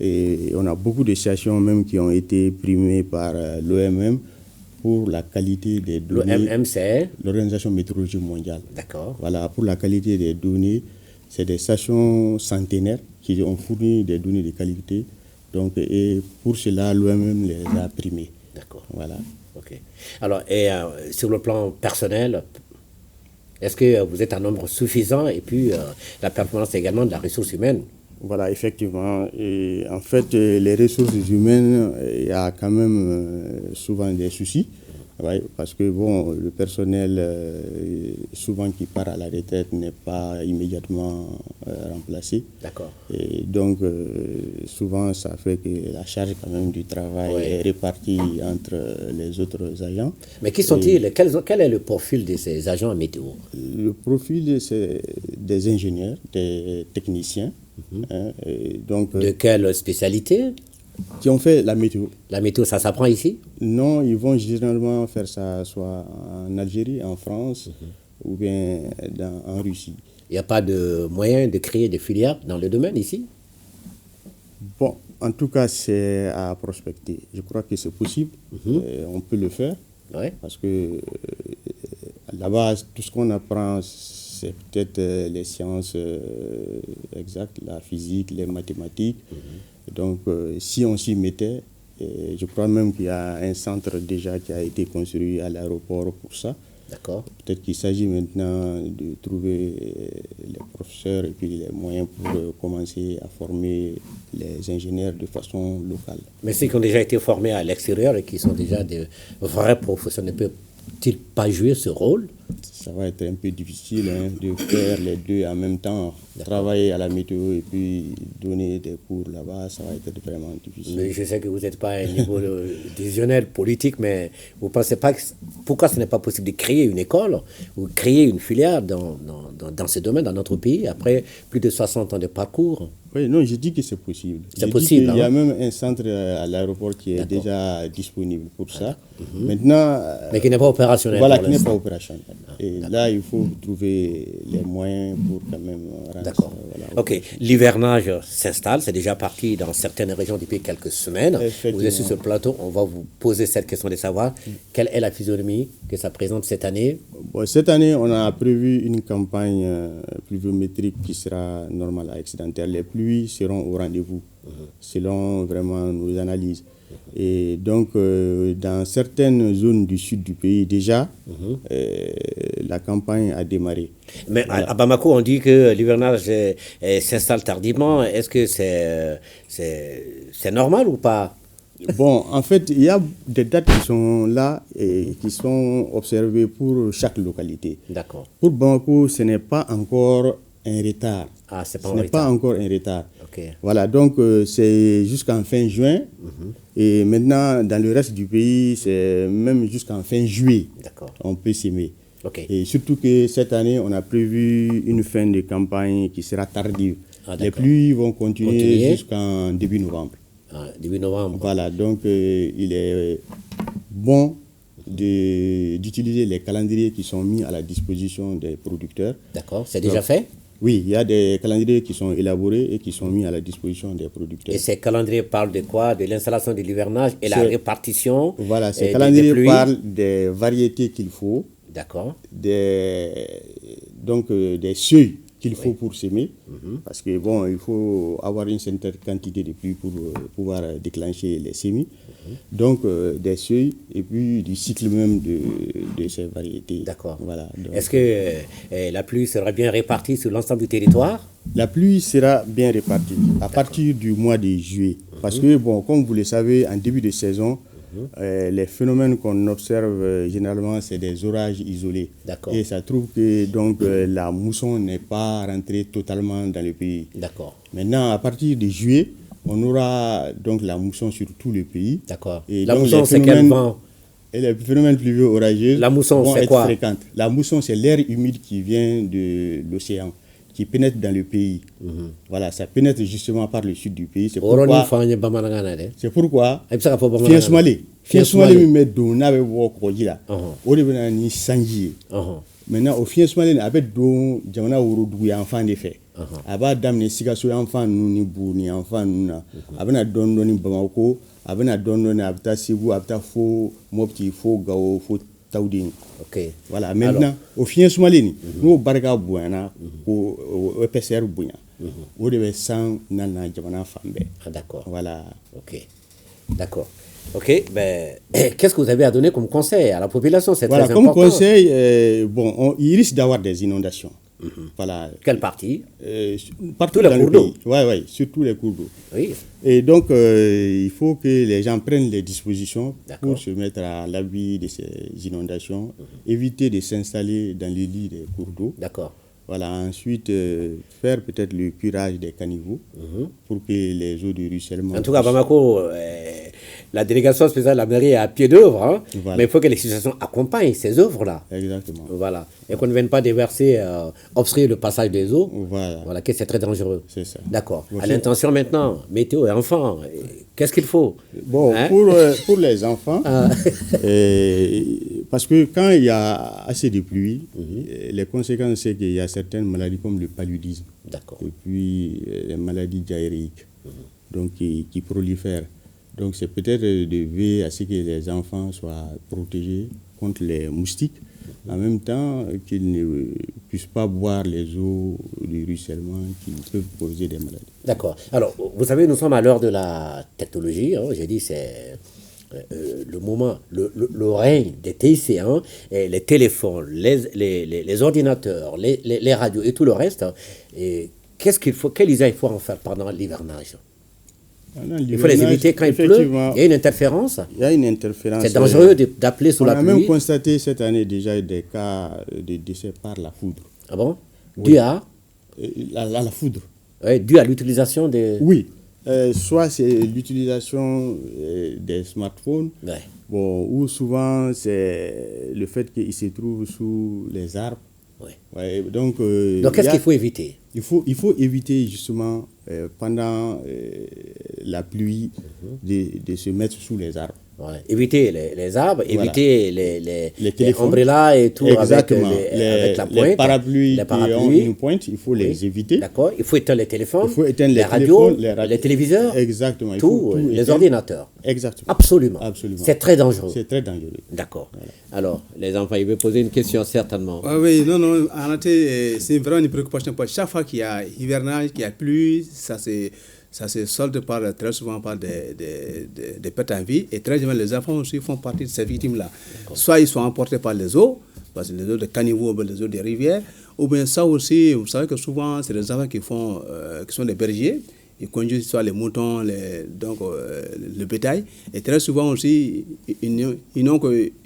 Et on a beaucoup de stations même qui ont été primées par l'OMM pour la qualité des données. L'OMM, c'est l'Organisation météorologique mondiale. D'accord. Voilà, pour la qualité des données, c'est des stations centenaires qui ont fourni des données de qualité. Donc, et pour cela, l'OMM les a primées. D'accord. Voilà. Ok. Alors, et sur le plan personnel, est-ce que vous êtes un nombre suffisant? Et puis, la performance également de la ressource humaine. Voilà, effectivement. Et en fait, les ressources humaines, il y a quand même souvent des soucis. Ouais, parce que bon, le personnel, souvent qui part à la retraite, n'est pas immédiatement remplacé. D'accord. Et donc, souvent, ça fait que la charge quand même du travail est répartie entre les autres agents. Mais qui sont-ils? Quel est le profil de ces agents en météo? Le profil, c'est des ingénieurs, des techniciens. Donc, de quelle spécialité? Qui ont fait la météo. La météo, ça s'apprend ici? Non, ils vont généralement faire ça soit en Algérie, en France ou bien en Russie. Il n'y a pas de moyen de créer des filières dans le domaine ici? Bon, en tout cas, c'est à prospecter. Je crois que c'est possible. On peut le faire. Ouais. Parce que là-bas, tout ce qu'on apprend, c'est peut-être les sciences exactes, la physique, les mathématiques. Donc, si on s'y mettait, je crois même qu'il y a un centre déjà qui a été construit à l'aéroport pour ça. D'accord. Peut-être qu'il s'agit maintenant de trouver les professeurs et puis les moyens pour commencer à former les ingénieurs de façon locale. Mais ceux qui ont déjà été formés à l'extérieur et qui sont déjà des vrais professionnels, ne peuvent-ils pas jouer ce rôle? Ça va être un peu difficile de faire les deux en même temps. Travailler à la météo et puis donner des cours là-bas, ça va être vraiment difficile. Mais je sais que vous n'êtes pas à un niveau décisionnel politique, mais vous ne pensez pas pourquoi ce n'est pas possible de créer une école ou créer une filière dans ce domaine dans notre pays après plus de 60 ans de parcours? Oui, non, je dis que c'est possible. C'est possible. Il y a même un centre à l'aéroport qui est déjà disponible pour ça. Maintenant, mais qui n'est pas opérationnel. Voilà, qui n'est pas opérationnel. Et là, il faut trouver les moyens pour quand même rendre. D'accord. Ok. L'hivernage s'installe. C'est déjà parti dans certaines régions depuis quelques semaines. Vous êtes sur ce plateau. On va vous poser cette question de savoir quelle est la physionomie que ça présente cette année. Bon, cette année, on a prévu une campagne pluviométrique qui sera normale à excédentaire. Les pluies seront au rendez-vous selon vraiment nos analyses. Et donc, dans certaines zones du sud du pays, déjà, la campagne a démarré. Mais à Bamako, on dit que l'hivernage s'installe tardivement. Est-ce que c'est normal ou pas? Bon, en fait, il y a des dates qui sont là et qui sont observées pour chaque localité. D'accord. Pour Bamako, ce n'est pas encore un retard. Ah, c'est pas Ce n'est pas encore un retard. Ok. Voilà, donc c'est jusqu'en fin juin. Et maintenant, dans le reste du pays, c'est même jusqu'en fin juillet. D'accord. On peut s'aimer. Ok. Et surtout que cette année, on a prévu une fin de campagne qui sera tardive. Ah, les pluies vont continuer Continuer. jusqu'en début novembre. Ah, début novembre. Voilà, donc il est bon d'utiliser les calendriers qui sont mis à la disposition des producteurs. D'accord. C'est déjà fait? Oui, il y a des calendriers qui sont élaborés et qui sont mis à la disposition des producteurs. Et ces calendriers parlent de quoi? De l'installation de l'hivernage et la répartition. Voilà, ces des calendriers pluies. parlent des variétés qu'il faut, D'accord. des seuils qu'il faut pour s'aimer, parce que bon, il faut avoir une certaine quantité de pluie pour pouvoir déclencher les semis. Donc des seuils et puis du cycle même de ces variétés. D'accord. Voilà. Donc, Est-ce que la pluie sera bien répartie sur l'ensemble du territoire? la pluie sera bien répartie à partir du mois de juillet, parce que bon, comme vous le savez, en début de saison, les phénomènes qu'on observe généralement, c'est des orages isolés. D'accord. Et ça trouve que donc la mousson n'est pas rentrée totalement dans le pays. D'accord. Maintenant, à partir de juillet, on aura donc la mousson sur tout le pays. D'accord. Et La donc, mousson, les c'est quel phénomènes- vent? Et les phénomènes pluvieux orageux La mousson, vont c'est être quoi? fréquentes. La mousson, c'est l'air humide qui vient de l'océan, qui pénètre dans le pays. Voilà, ça pénètre justement par le sud du pays. C'est Oroni pourquoi, fanya bamanangana de. c'est pourquoi Ay bisa ka fɔ bamanankan na. fiɲɛ sumalen Fiɲɛ min bɛ don n'a bɛ bɔ kɔgɔji la, Ɔhɔn. o de bɛ na ni sanji ye. Ɔhɔn. Maintenant o fiɲɛ sumalen a bɛ don jamana worodugu yan fan de fɛ. A b'a daminɛ Sikaso yan fan ninnu ni Buguni yan fan ninnu na, a bɛ na dɔɔni dɔɔni Bamako, a bɛ na dɔɔni dɔɔni a bɛ taa Segu, a bɛ taa fo Mopti, fo Gao, fo Tawudeni. Ok. Voilà, maintenant o fiɲɛ sumalen nin n'o barika bonyana ko o épaisseur bonya, o de bɛ san nana jamana fan bɛɛ. Ah, d'accord. Voilà. Ok. D'accord. Ok. Ben, qu'est-ce que vous avez à donner comme conseil à la population? C'est Voilà, très comme important. conseil, il risque d'avoir des inondations. Voilà. Quelle partie? Partout Tous les dans le cours d'eau. pays. Oui, surtout les cours d'eau. Oui. Et donc, il faut que les gens prennent les dispositions D'accord. pour se mettre à l'abri de ces inondations, éviter de s'installer dans les lits des cours d'eau. D'accord. Voilà, ensuite, faire peut-être le curage des caniveaux pour que les eaux de ruissellement... En tout cas, à Bamako, la délégation spéciale de la mairie est à pied d'œuvre, hein, Voilà. mais il faut que les situations accompagnent ces œuvres-là. Exactement. Voilà. Et qu'on ne vienne pas déverser, obstruer le passage des eaux. Voilà. Voilà, que c'est très dangereux. C'est ça. D'accord. Bon, À l'intention maintenant, météo et enfants, qu'est-ce qu'il faut? Bon, Hein? pour les enfants, parce que quand il y a assez de pluie, les conséquences, c'est qu'il y a certaines maladies comme le paludisme, D'accord. et puis les maladies diarrhéiques, donc qui prolifèrent. Donc c'est peut-être de veiller à ce que les enfants soient protégés contre les moustiques, en même temps qu'ils ne puissent pas boire les eaux du ruissellement qui peuvent causer des maladies. D'accord. Alors, vous savez, nous sommes à l'heure de la technologie. Hein. J'ai dit, c'est le moment, le règne des TIC, hein, et les téléphones, les ordinateurs, les radios et tout le reste. Hein. Et qu'est-ce qu'il faut, quel usage il faut en faire pendant l'hivernage? Il faut les éviter quand il pleut. Il y a une interférence. Il y a une interférence. C'est dangereux d'appeler sous la pluie. pluie. On a même constaté cette année déjà des cas de décès par la foudre. Ah bon? Oui. Dû à la foudre. Oui, dû à l'utilisation des... Oui. Soit c'est l'utilisation des smartphones, Ouais. bon, ou souvent c'est le fait qu'ils se trouvent sous les arbres. Ouais. Ouais, donc qu'est-ce qu'il faut éviter? Il faut éviter justement pendant la pluie de se mettre sous les arbres. Ouais. Éviter les arbres, Voilà. éviter les téléphones. ombrellas et tout Exactement. avec la pointe. Les parapluies Les qui ont une pointe, il faut les éviter. D'accord. Il faut éteindre les téléphones, Il faut éteindre les les radios, téléphones, les téléviseurs, Exactement. Il tout, faut les éteindre. ordinateurs. Exactement. Absolument. Absolument. C'est très dangereux. C'est très dangereux. D'accord. Alors, les enfants, ils veulent poser une question certainement. Oui, non, en réalité, c'est vraiment une préoccupation. Chaque fois qu'il y a hivernage, qu'il y a pluie, ça ça se solde très souvent par des pertes en vie. Et très souvent, les enfants aussi font partie de ces victimes-là. Soit ils sont emportés par les eaux, parce que les eaux de caniveaux, les eaux des rivières, ou bien ça aussi, vous savez que souvent, c'est les enfants qui sont des bergers. Ils conduisent soit les moutons, le bétail. Et très souvent aussi, ils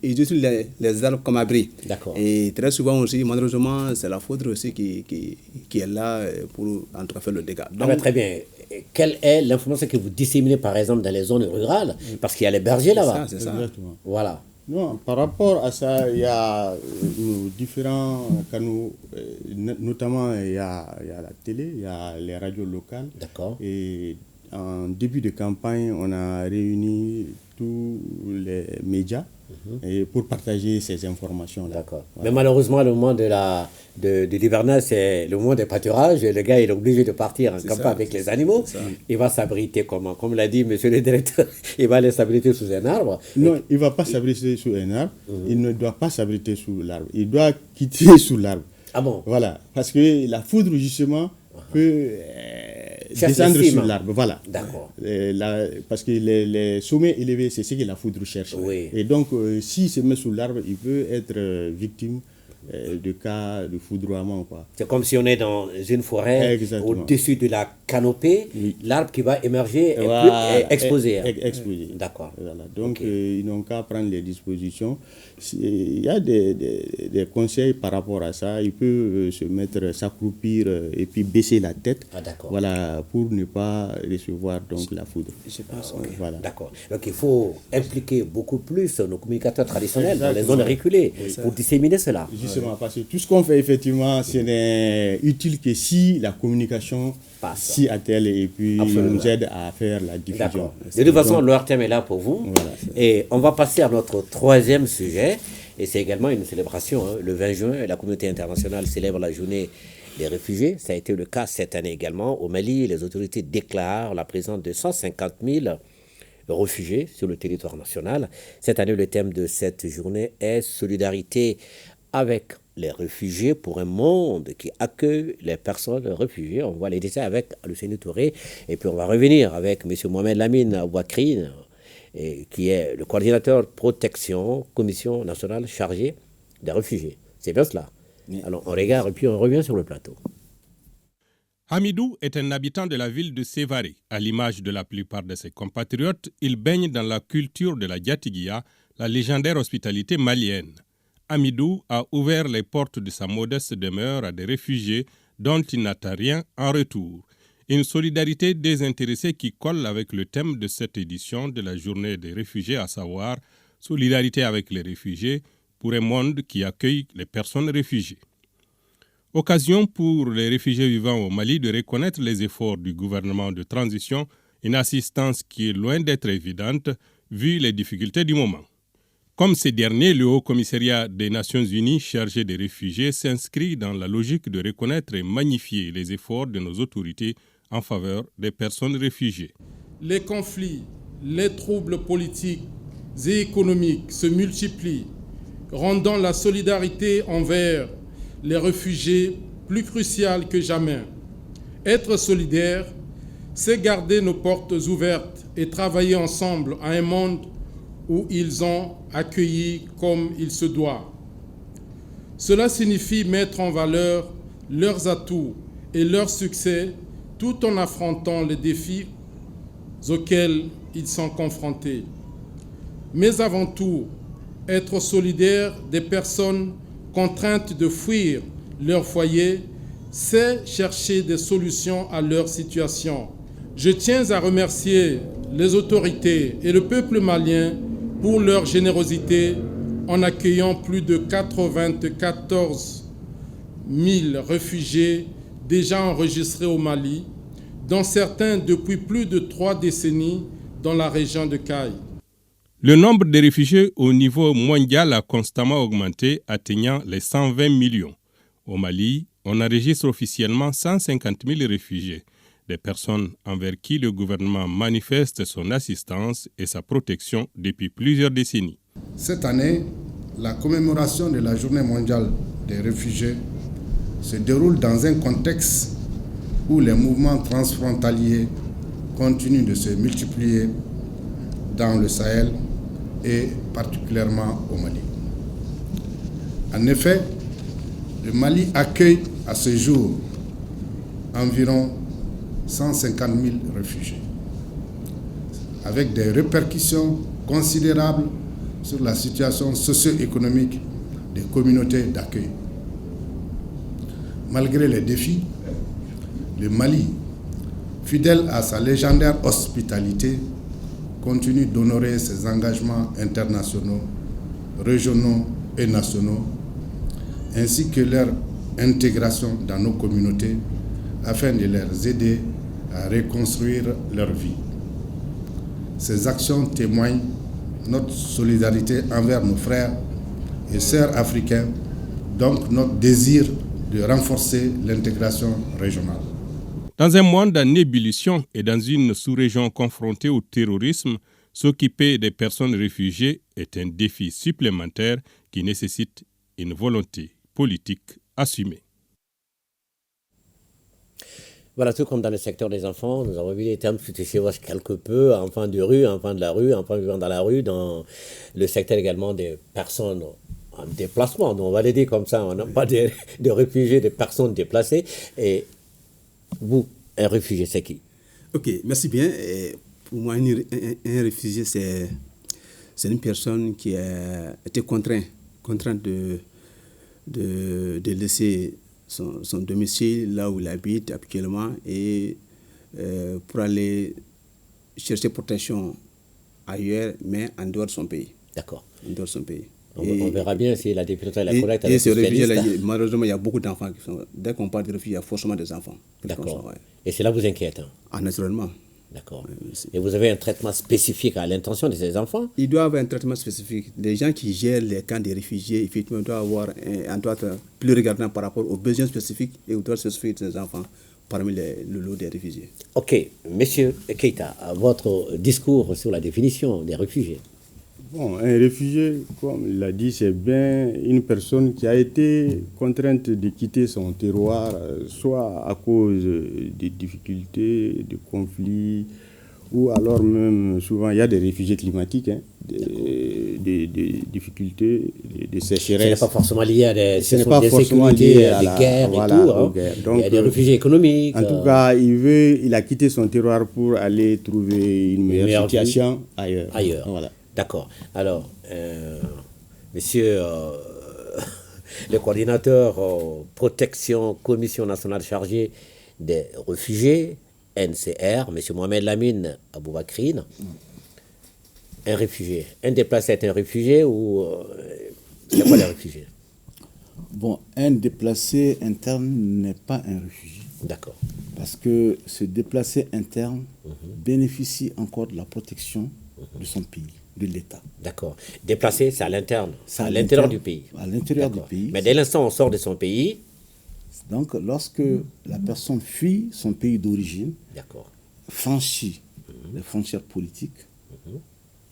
utilisent les arbres comme abri. D'accord. Et très souvent aussi, malheureusement, c'est la foudre aussi qui est là pour, en tout cas, faire le dégât. Donc, très bien. Quelle est l'information que vous disséminez, par exemple, dans les zones rurales? Parce qu'il y a les bergers là-bas. C'est ça. Exactement. Voilà. Non, par rapport à ça, il y a différents canaux, notamment il y a la télé, il y a les radios locales. D'accord. Et en début de campagne, on a réuni tous les médias et pour partager ces informations-là. D'accord. Voilà. Mais malheureusement, le moment de l'hivernage, c'est le moment des pâturages. Et le gars, il est obligé de partir en campagne avec les animaux. Il va s'abriter comment? Comme l'a dit monsieur le directeur, il va aller s'abriter sous un arbre. Non, il ne va pas s'abriter sous un arbre. Il ne doit pas s'abriter sous l'arbre. Il doit quitter sous l'arbre. Ah bon? Voilà. Parce que la foudre, justement, peut descendre sur l'arbre. Voilà. D'accord. Parce que les sommets élevés, c'est ce que la foudre cherche. Oui. Et donc, s'il se met sous l'arbre, il peut être victime de cas de foudroiement. C'est comme si on est dans une forêt, au-dessus de la canopée, l'arbre qui va émerger est exposé. Exposé. D'accord. Voilà. Donc, ils n'ont qu'à prendre les dispositions. Il y a des conseils par rapport à ça. Il peut s'accroupir et puis baisser la tête. Ah, d'accord. Voilà, pour ne pas recevoir donc la foudre. Je pense, voilà. D'accord. Donc, il faut impliquer beaucoup plus nos communicateurs traditionnels dans les zones reculées pour disséminer cela. Justement, parce que tout ce qu'on fait, effectivement, ce n'est utile que si la communication s'y attelle et puis nous aide à faire la diffusion. De toute façon, l'ORTM est là pour vous. Voilà, et on va passer à notre troisième sujet. Et c'est également une célébration. Le 20 juin, la communauté internationale célèbre la journée des réfugiés. Ça a été le cas cette année également. Au Mali, les autorités déclarent la présence de 150 000 réfugiés sur le territoire national. Cette année, le thème de cette journée est « Solidarité avec les réfugiés pour un monde qui accueille les personnes réfugiées ». On voit les détails avec Lucien Touré. Et puis on va revenir avec M. Mohamed Lamine Ouakri, qui est le coordinateur protection, commission nationale chargée des réfugiés. C'est bien cela. Oui. Alors on regarde et puis on revient sur le plateau. Hamidou est un habitant de la ville de Sévaré. À l'image de la plupart de ses compatriotes, il baigne dans la culture de la Diatiguia, la légendaire hospitalité malienne. Hamidou a ouvert les portes de sa modeste demeure à des réfugiés dont il n'attend rien en retour. Une solidarité désintéressée qui colle avec le thème de cette édition de la journée des réfugiés, à savoir « Solidarité avec les réfugiés pour un monde qui accueille les personnes réfugiées ». Occasion pour les réfugiés vivant au Mali de reconnaître les efforts du gouvernement de transition, une assistance qui est loin d'être évidente vu les difficultés du moment. Comme ces derniers, le Haut-Commissariat des Nations Unies chargé des réfugiés s'inscrit dans la logique de reconnaître et magnifier les efforts de nos autorités en faveur des personnes réfugiées. Les conflits, les troubles politiques et économiques se multiplient, rendant la solidarité envers les réfugiés plus cruciale que jamais. Être solidaire, c'est garder nos portes ouvertes et travailler ensemble à un monde où ils ont accueilli comme il se doit. Cela signifie mettre en valeur leurs atouts et leurs succès tout en affrontant les défis auxquels ils sont confrontés. Mais avant tout, être solidaire des personnes contraintes de fuir leur foyer, c'est chercher des solutions à leur situation. Je tiens à remercier les autorités et le peuple malien pour leur générosité en accueillant plus de 94 000 réfugiés déjà enregistrés au Mali, dont certains depuis plus de 3 décennies dans la région de Kayes. Le nombre de réfugiés au niveau mondial a constamment augmenté, atteignant les 120 millions. Au Mali, on enregistre officiellement 150 000 réfugiés, des personnes envers qui le gouvernement manifeste son assistance et sa protection depuis plusieurs décennies. Cette année, la commémoration de la Journée mondiale des réfugiés se déroule dans un contexte où les mouvements transfrontaliers continuent de se multiplier dans le Sahel et particulièrement au Mali. En effet, le Mali accueille à ce jour environ 150 000 réfugiés, avec des répercussions considérables sur la situation socio-économique des communautés d'accueil. Malgré les défis, le Mali, fidèle à sa légendaire hospitalité, continue d'honorer ses engagements internationaux, régionaux et nationaux, ainsi que leur intégration dans nos communautés afin de les aider à reconstruire leur vie. Ces actions témoignent notre solidarité envers nos frères et sœurs africains, donc notre désir de renforcer l'intégration régionale. Dans un monde en ébullition et dans une sous-région confrontée au terrorisme, s'occuper des personnes réfugiées est un défi supplémentaire qui nécessite une volonté politique assumée. Voilà, tout comme dans le secteur des enfants, nous avons vu les termes qui se chevauchent quelque peu, enfants de rue, enfants de la rue, enfants vivant dans la rue, dans le secteur également des personnes en déplacement, on va les dire comme ça, on n'a pas de réfugiés, des personnes déplacées. Et vous, un réfugié, c'est qui? Ok, merci bien. Et pour moi, un réfugié, c'est une personne qui a été contrainte de laisser son domicile, là où il habite actuellement, et pour aller chercher protection ailleurs, mais en dehors de son pays. D'accord. En dehors de son pays. On verra bien si la députation est correcte avec ce réfugié-là, malheureusement, il y a beaucoup d'enfants qui sont... Dès qu'on parle de réfugiés, il y a forcément des enfants. D'accord. Ouais. Et cela vous inquiète? Ah, naturellement. D'accord. Et vous avez un traitement spécifique à l'intention de ces enfants? Il doit avoir un traitement spécifique. Les gens qui gèrent les camps des réfugiés, effectivement, doivent être plus regardants par rapport aux besoins spécifiques et aux droits spécifiques des enfants parmi le lot des réfugiés. Ok. Monsieur Keita, votre discours sur la définition des réfugiés. Bon, un réfugié, comme il l'a dit, c'est bien une personne qui a été contrainte de quitter son terroir, soit à cause des difficultés, de conflits, ou alors même, souvent, il y a des réfugiés climatiques, des difficultés, des sécheresses. Ce n'est pas forcément lié à des insécurités, à des guerres et tout. Donc, il y a des réfugiés économiques. En tout cas, il a quitté son terroir pour aller trouver une meilleure situation ailleurs. Voilà. D'accord. Alors, monsieur le coordinateur protection, commission nationale chargée des réfugiés, NCR, monsieur Mohamed Lamine Aboubakrine, un réfugié, un déplacé est un réfugié ou c'est quoi les réfugiés? Bon, un déplacé interne n'est pas un réfugié. D'accord. Parce que ce déplacé interne bénéficie encore de la protection de son pays, de l'État. D'accord. Déplacé, c'est à l'interne, c'est à l'intérieur du pays. À l'intérieur du pays. Mais dès l'instant où on sort de son pays... Donc, lorsque la personne fuit son pays d'origine, franchit les frontières politiques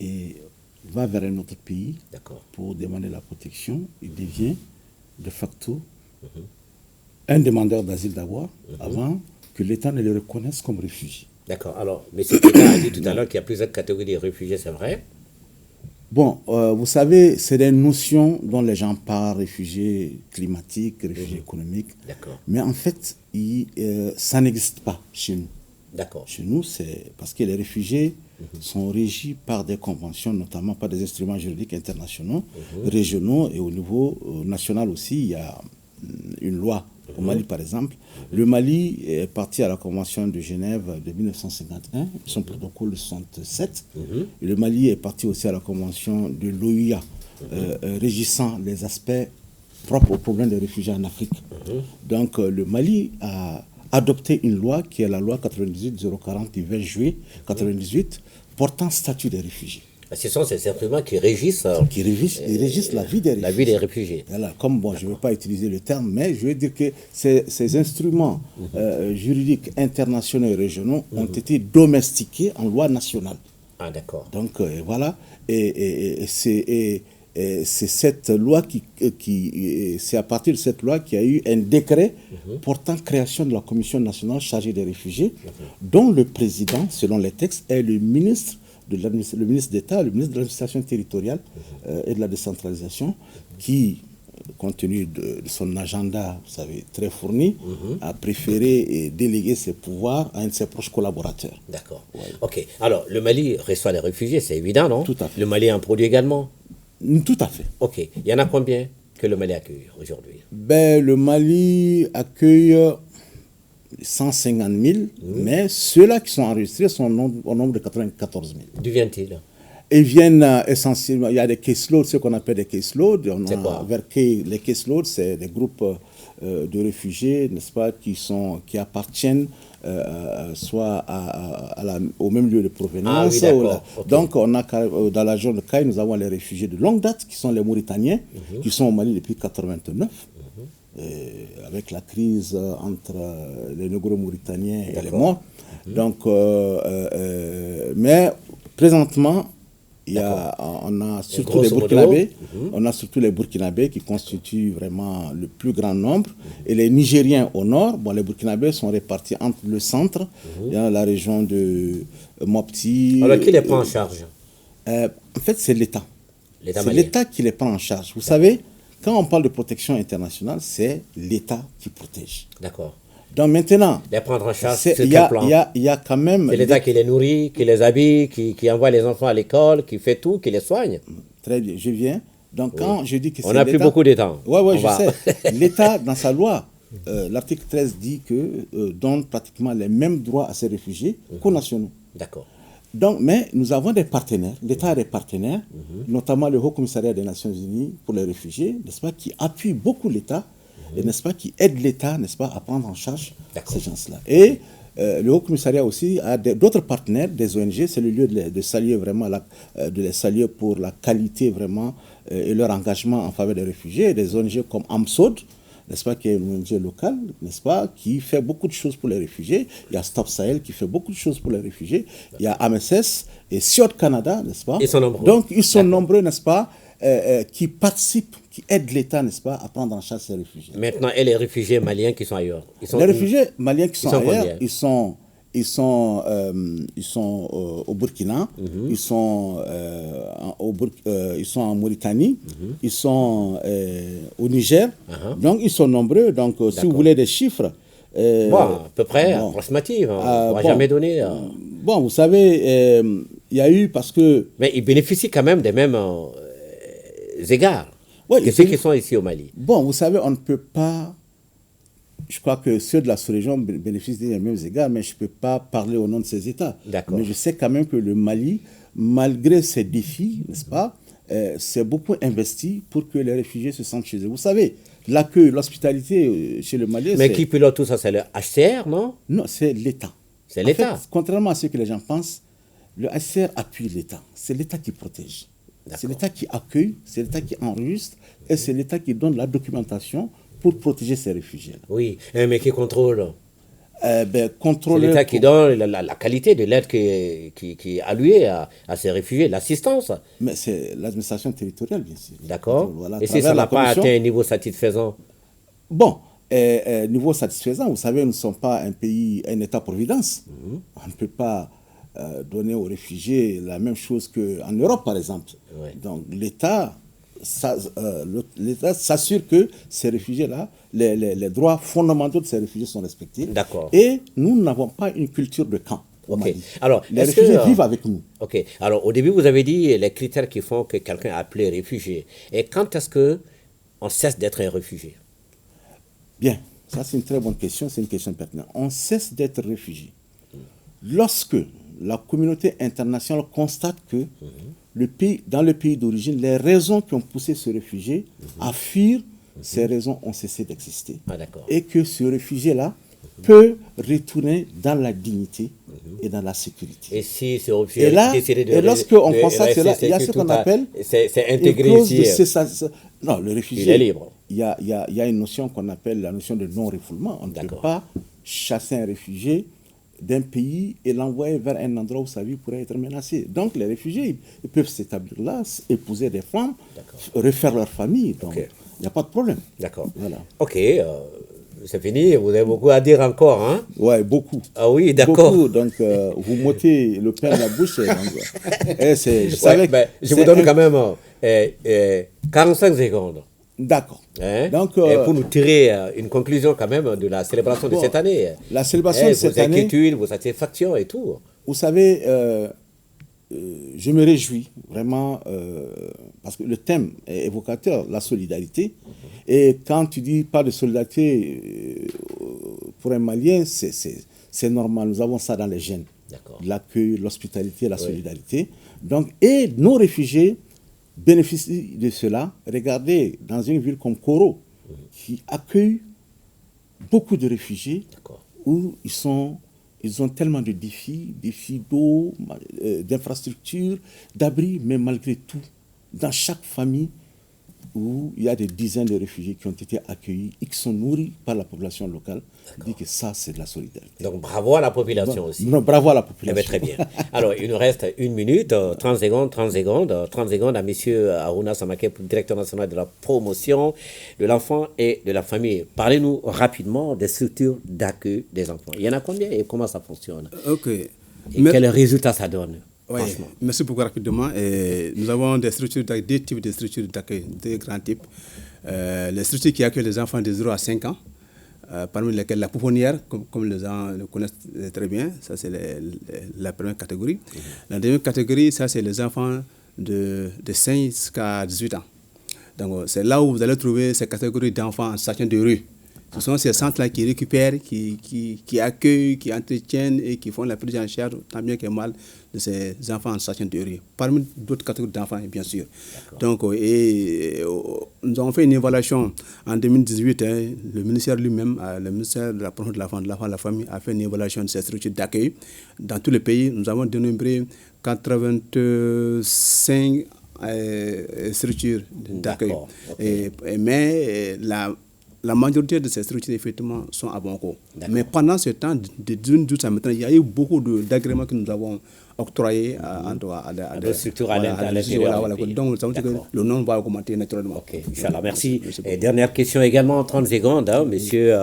et va vers un autre pays pour demander la protection, il devient de facto un demandeur d'asile d'abord, avant que l'État ne le reconnaisse comme réfugié. D'accord. Alors, M. Keita a dit tout à l'heure qu'il y a plusieurs catégories de réfugiés, c'est vrai? Bon, vous savez, c'est des notions dont les gens parlent, réfugiés climatiques, réfugiés économiques. D'accord. Mais en fait, ça n'existe pas chez nous. D'accord. Chez nous, c'est parce que les réfugiés sont régis par des conventions, notamment par des instruments juridiques internationaux, régionaux et au niveau national aussi. Il y a une loi au Mali, par exemple. Le Mali est parti à la Convention de Genève de 1951, son protocole 67. Et le Mali est parti aussi à la Convention de l'OUA, régissant les aspects propres aux problèmes des réfugiés en Afrique. Donc, le Mali a adopté une loi qui est la loi 98-040 du 20 juillet 98, portant statut des réfugiés. Ce sont ces instruments qui régissent la vie des réfugiés. La vie des réfugiés. Voilà, comme bon, je ne veux pas utiliser le terme, mais je veux dire que ces instruments juridiques internationaux et régionaux ont été domestiqués en loi nationale. Ah, d'accord. Donc voilà, et c'est cette loi c'est à partir de cette loi qu'il y a eu un décret portant création de la Commission nationale chargée des réfugiés, dont le président, selon les textes, est le ministre d'État, le ministre de l'administration territoriale et de la décentralisation, qui, compte tenu de son agenda, vous savez, très fourni, a préféré déléguer ses pouvoirs à un de ses proches collaborateurs. D'accord. Ouais. Ok. Alors, le Mali reçoit les réfugiés, c'est évident, non? Tout à fait. Le Mali en produit également? Tout à fait. Ok. Il y en a combien que le Mali accueille aujourd'hui? Le Mali accueille 150 000, mais ceux-là qui sont enregistrés sont au nombre de 94 000. D'où viennent-ils? Ils viennent essentiellement, il y a des caseloads, ce qu'on appelle des caseloads. Les caseloads, c'est des groupes de réfugiés, n'est-ce pas, qui appartiennent soit au même lieu de provenance. Ah, oui, okay. Donc, on a, dans la région de Caille, nous avons les réfugiés de longue date, qui sont les Mauritaniens, qui sont au Mali depuis 1989. Avec la crise entre les Négro-Mauritaniens et les Morts. Donc, mais présentement, on a surtout les Burkinabés. On a surtout les Burkinabés qui constituent vraiment le plus grand nombre. Et les Nigériens au nord, les Burkinabés sont répartis entre le centre, la région de Mopti. Alors, qui les prend en charge? En fait, c'est l'État. C'est l'État qui les prend en charge. Vous savez, quand on parle de protection internationale, c'est l'État qui protège. D'accord. Donc maintenant, les prendre en charge, il y a quand même... C'est l'État qui les nourrit, qui les habille, qui envoie les enfants à l'école, qui fait tout, qui les soigne. Très bien, je viens. Donc quand je dis que c'est on n'a plus beaucoup de temps. Oui, je sais. L'État, dans sa loi, l'article 13 dit que donne pratiquement les mêmes droits à ces réfugiés qu'aux nationaux. D'accord. Donc, mais nous avons des partenaires, l'État a des partenaires, notamment le Haut Commissariat des Nations Unies pour les réfugiés, n'est-ce pas, qui appuie beaucoup l'État, et n'est-ce pas, qui aide l'État, n'est-ce pas, à prendre en charge ces gens-là. Et le Haut Commissariat aussi a d'autres partenaires, des ONG, c'est le lieu de saluer vraiment, de les saluer pour la qualité vraiment et leur engagement en faveur des réfugiés, des ONG comme AMSOD, n'est-ce pas, qui est une ONG locale, n'est-ce pas, qui fait beaucoup de choses pour les réfugiés. Il y a Stop Sahel qui fait beaucoup de choses pour les réfugiés. Il y a AMSS et SIOD Canada, n'est-ce pas. Ils sont nombreux. Donc, ils sont nombreux, n'est-ce pas, qui participent, qui aident l'État, n'est-ce pas, à prendre en charge ces réfugiés. Maintenant, et les réfugiés maliens qui sont ailleurs? Les réfugiés maliens qui sont ailleurs, ils sont au Burkina, ils sont en Mauritanie, ils sont au Niger. Donc, ils sont nombreux. Donc, si vous voulez des chiffres... à peu près, approximative. On ne va jamais donner... Bon, vous savez, il y a eu parce que... Mais ils bénéficient quand même des mêmes égards que ceux qui sont ici au Mali. Bon, vous savez, on ne peut pas... Je crois que ceux de la sous-région bénéficient des mêmes égards, mais je ne peux pas parler au nom de ces États. Mais je sais quand même que le Mali, malgré ses défis, n'est-ce pas, s'est beaucoup investi pour que les réfugiés se sentent chez eux. Vous savez, l'accueil, l'hospitalité chez le Mali... Mais qui pilote tout ça? C'est le HCR, non? Non, c'est l'État. C'est l'État. En fait, contrairement à ce que les gens pensent, le HCR appuie l'État. C'est l'État qui protège. C'est l'État qui accueille, c'est l'État qui enregistre et c'est l'État qui donne la documentation pour protéger ces réfugiés. Oui, mais qui contrôle? C'est l'État qui donne la qualité de l'aide qui est allouée à ces réfugiés, l'assistance. Mais c'est l'administration territoriale, bien sûr. D'accord. Et si ça n'a pas atteint un niveau satisfaisant? Bon, niveau satisfaisant, vous savez, nous ne sommes pas un État-providence. On ne peut pas donner aux réfugiés la même chose qu'en Europe, par exemple. Ouais. Donc, l'État s'assure que ces réfugiés-là, les droits fondamentaux de ces réfugiés sont respectés. D'accord. Et nous n'avons pas une culture de camp. Alors, les réfugiés vivent avec nous. Ok. Alors, au début, vous avez dit les critères qui font que quelqu'un est appelé réfugié. Et quand est-ce qu'on cesse d'être un réfugié? Bien, ça c'est une très bonne question, c'est une question pertinente. On cesse d'être réfugié lorsque la communauté internationale constate que dans le pays d'origine, les raisons qui ont poussé ce réfugié à fuir, ces raisons ont cessé d'exister. Et que ce réfugié-là peut retourner dans la dignité et dans la sécurité. Et si ce réfugié et lorsqu'on constate cela, il y a ce qu'on appelle c'est intégré ici. Non, le réfugié, il est libre. Il y a une notion qu'on appelle la notion de non-refoulement. On ne peut pas chasser un réfugié d'un pays et l'envoyer vers un endroit où sa vie pourrait être menacée. Donc les réfugiés, ils peuvent s'établir là, épouser des femmes, refaire leur famille. Donc il n'y a pas de problème. D'accord. Voilà. Ok, c'est fini, vous avez beaucoup à dire encore, hein? Ouais, beaucoup. Ah oui, d'accord. Beaucoup, donc vous m'ôtez le pain de la bouche. Je vous donne quand même 45 secondes. D'accord. Hein? Donc, et pour nous tirer une conclusion quand même de la célébration de cette année. La célébration de cette année. Vos inquiétudes, vos satisfactions et tout. Vous savez, je me réjouis vraiment parce que le thème est évocateur, la solidarité. Et quand tu dis pas de solidarité pour un Malien, c'est normal. Nous avons ça dans les gènes. L'accueil, l'hospitalité, la solidarité. Donc, et nos réfugiés bénéficient de cela. Regardez, dans une ville comme Koro, qui accueille beaucoup de réfugiés, où ils ont tellement de défis d'eau, d'infrastructures, d'abris, mais malgré tout, dans chaque famille, où il y a des dizaines de réfugiés qui ont été accueillis et qui sont nourris par la population locale, dit que ça, c'est de la solidarité. Donc bravo à la population aussi. Non, bravo à la population. Très bien. Alors, il nous reste 1 minute, 30 secondes à M. Harouna Samake, directeur national de la promotion de l'enfant et de la famille. Parlez-nous rapidement des structures d'accueil des enfants. Il y en a combien et comment ça fonctionne? Et quels résultats ça donne? Oui, merci beaucoup rapidement. Nous avons deux types de structures d'accueil, deux grands types. Les structures qui accueillent les enfants de 0 à 5 ans, parmi lesquelles la pouponnière, comme les gens le connaissent très bien, ça c'est la première catégorie. La deuxième catégorie, ça c'est les enfants de 5 jusqu'à 18 ans. Donc c'est là où vous allez trouver ces catégories d'enfants en situation de rue. Ce sont ces centres-là qui récupèrent, qui accueillent, qui entretiennent et qui font la prise en charge, tant bien que mal, de ces enfants en situation de rue. Parmi d'autres catégories d'enfants, bien sûr. Donc, nous avons fait une évaluation en 2018. Le ministère lui-même, le ministère de la promotion de l'enfant, de la famille, a fait une évaluation de ces structures d'accueil. Dans tous les pays, nous avons dénombré 85 structures d'accueil. Mais la majorité de ces structures, effectivement, sont à bon cours. Mais pendant ce temps, de 2012 à maintenant, il y a eu beaucoup d'agréments que nous avons octroyés à des structures à l'intérieur. Donc, nous savons que le nombre va augmenter naturellement. Ok, Inch'Allah, merci. Et dernière question également, en 30 secondes, monsieur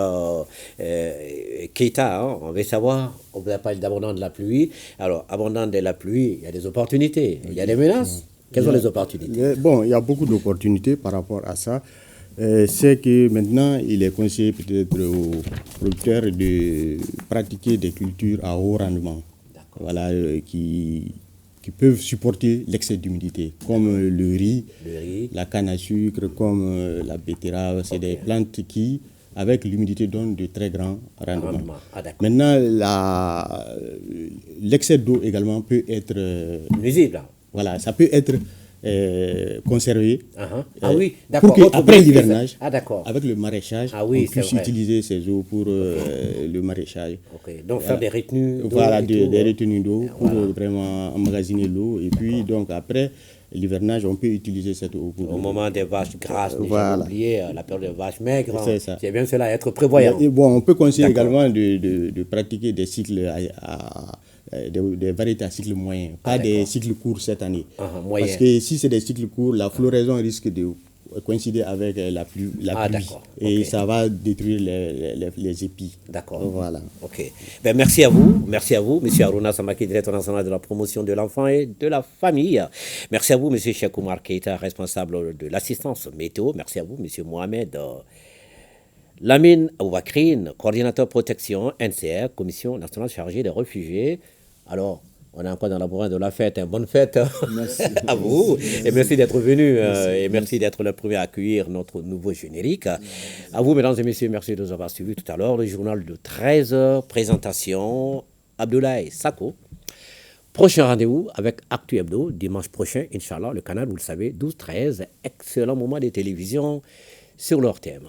Keita, on veut savoir, on vous a parlé d'abondance de la pluie. Alors, abondance de la pluie, il y a des opportunités, il y a des menaces. Quelles sont les opportunités? Bon, il y a beaucoup d'opportunités par rapport à ça. C'est que maintenant, il est conseillé peut-être aux producteurs de pratiquer des cultures à haut rendement, voilà, qui peuvent supporter l'excès d'humidité, comme le riz, la canne à sucre, comme la betterave. C'est des plantes qui, avec l'humidité, donnent de très grands rendements. Maintenant, l'excès d'eau également peut être nuisible. Voilà, ça peut être conservé. Oui, d'accord. Après l'hivernage, avec le maraîchage, on puisse utiliser ces eaux pour le maraîchage. Donc faire des retenues d'eau. Voilà, des retenues d'eau pour vraiment emmagasiner l'eau. Et puis, donc, après l'hivernage, on peut utiliser cette eau. Au moment des vaches grasses, voilà. Oublié la période des vaches maigres. C'est bien cela, être prévoyant. Et bon, on peut conseiller également de pratiquer des cycles des variétés à cycle moyen, pas des cycles courts cette année. Parce que si c'est des cycles courts, la floraison risque de coïncider avec la pluie. Et ça va détruire les épis. D'accord. Voilà. Ok. Ben, merci à vous, M. Harouna Samake, directeur national de la promotion de l'enfant et de la famille. Merci à vous, M. Cheikh Oumar Keita, responsable de l'assistance météo. Merci à vous, M. Mohamed Lamine Ouakrine, coordinateur protection NCR, Commission nationale chargée des réfugiés. Alors, on est encore dans la bourrine de la fête. Bonne fête à vous. Et merci d'être venu. Et merci d'être le premier à accueillir notre nouveau générique. À vous, mesdames et messieurs, merci de nous avoir suivis tout à l'heure. Le journal de 13h, présentation Abdoulaye Sako. Prochain rendez-vous avec Actu Hebdo, dimanche prochain, Inch'Allah, le canal, vous le savez, 12-13. Excellent moment de télévision sur leur thème.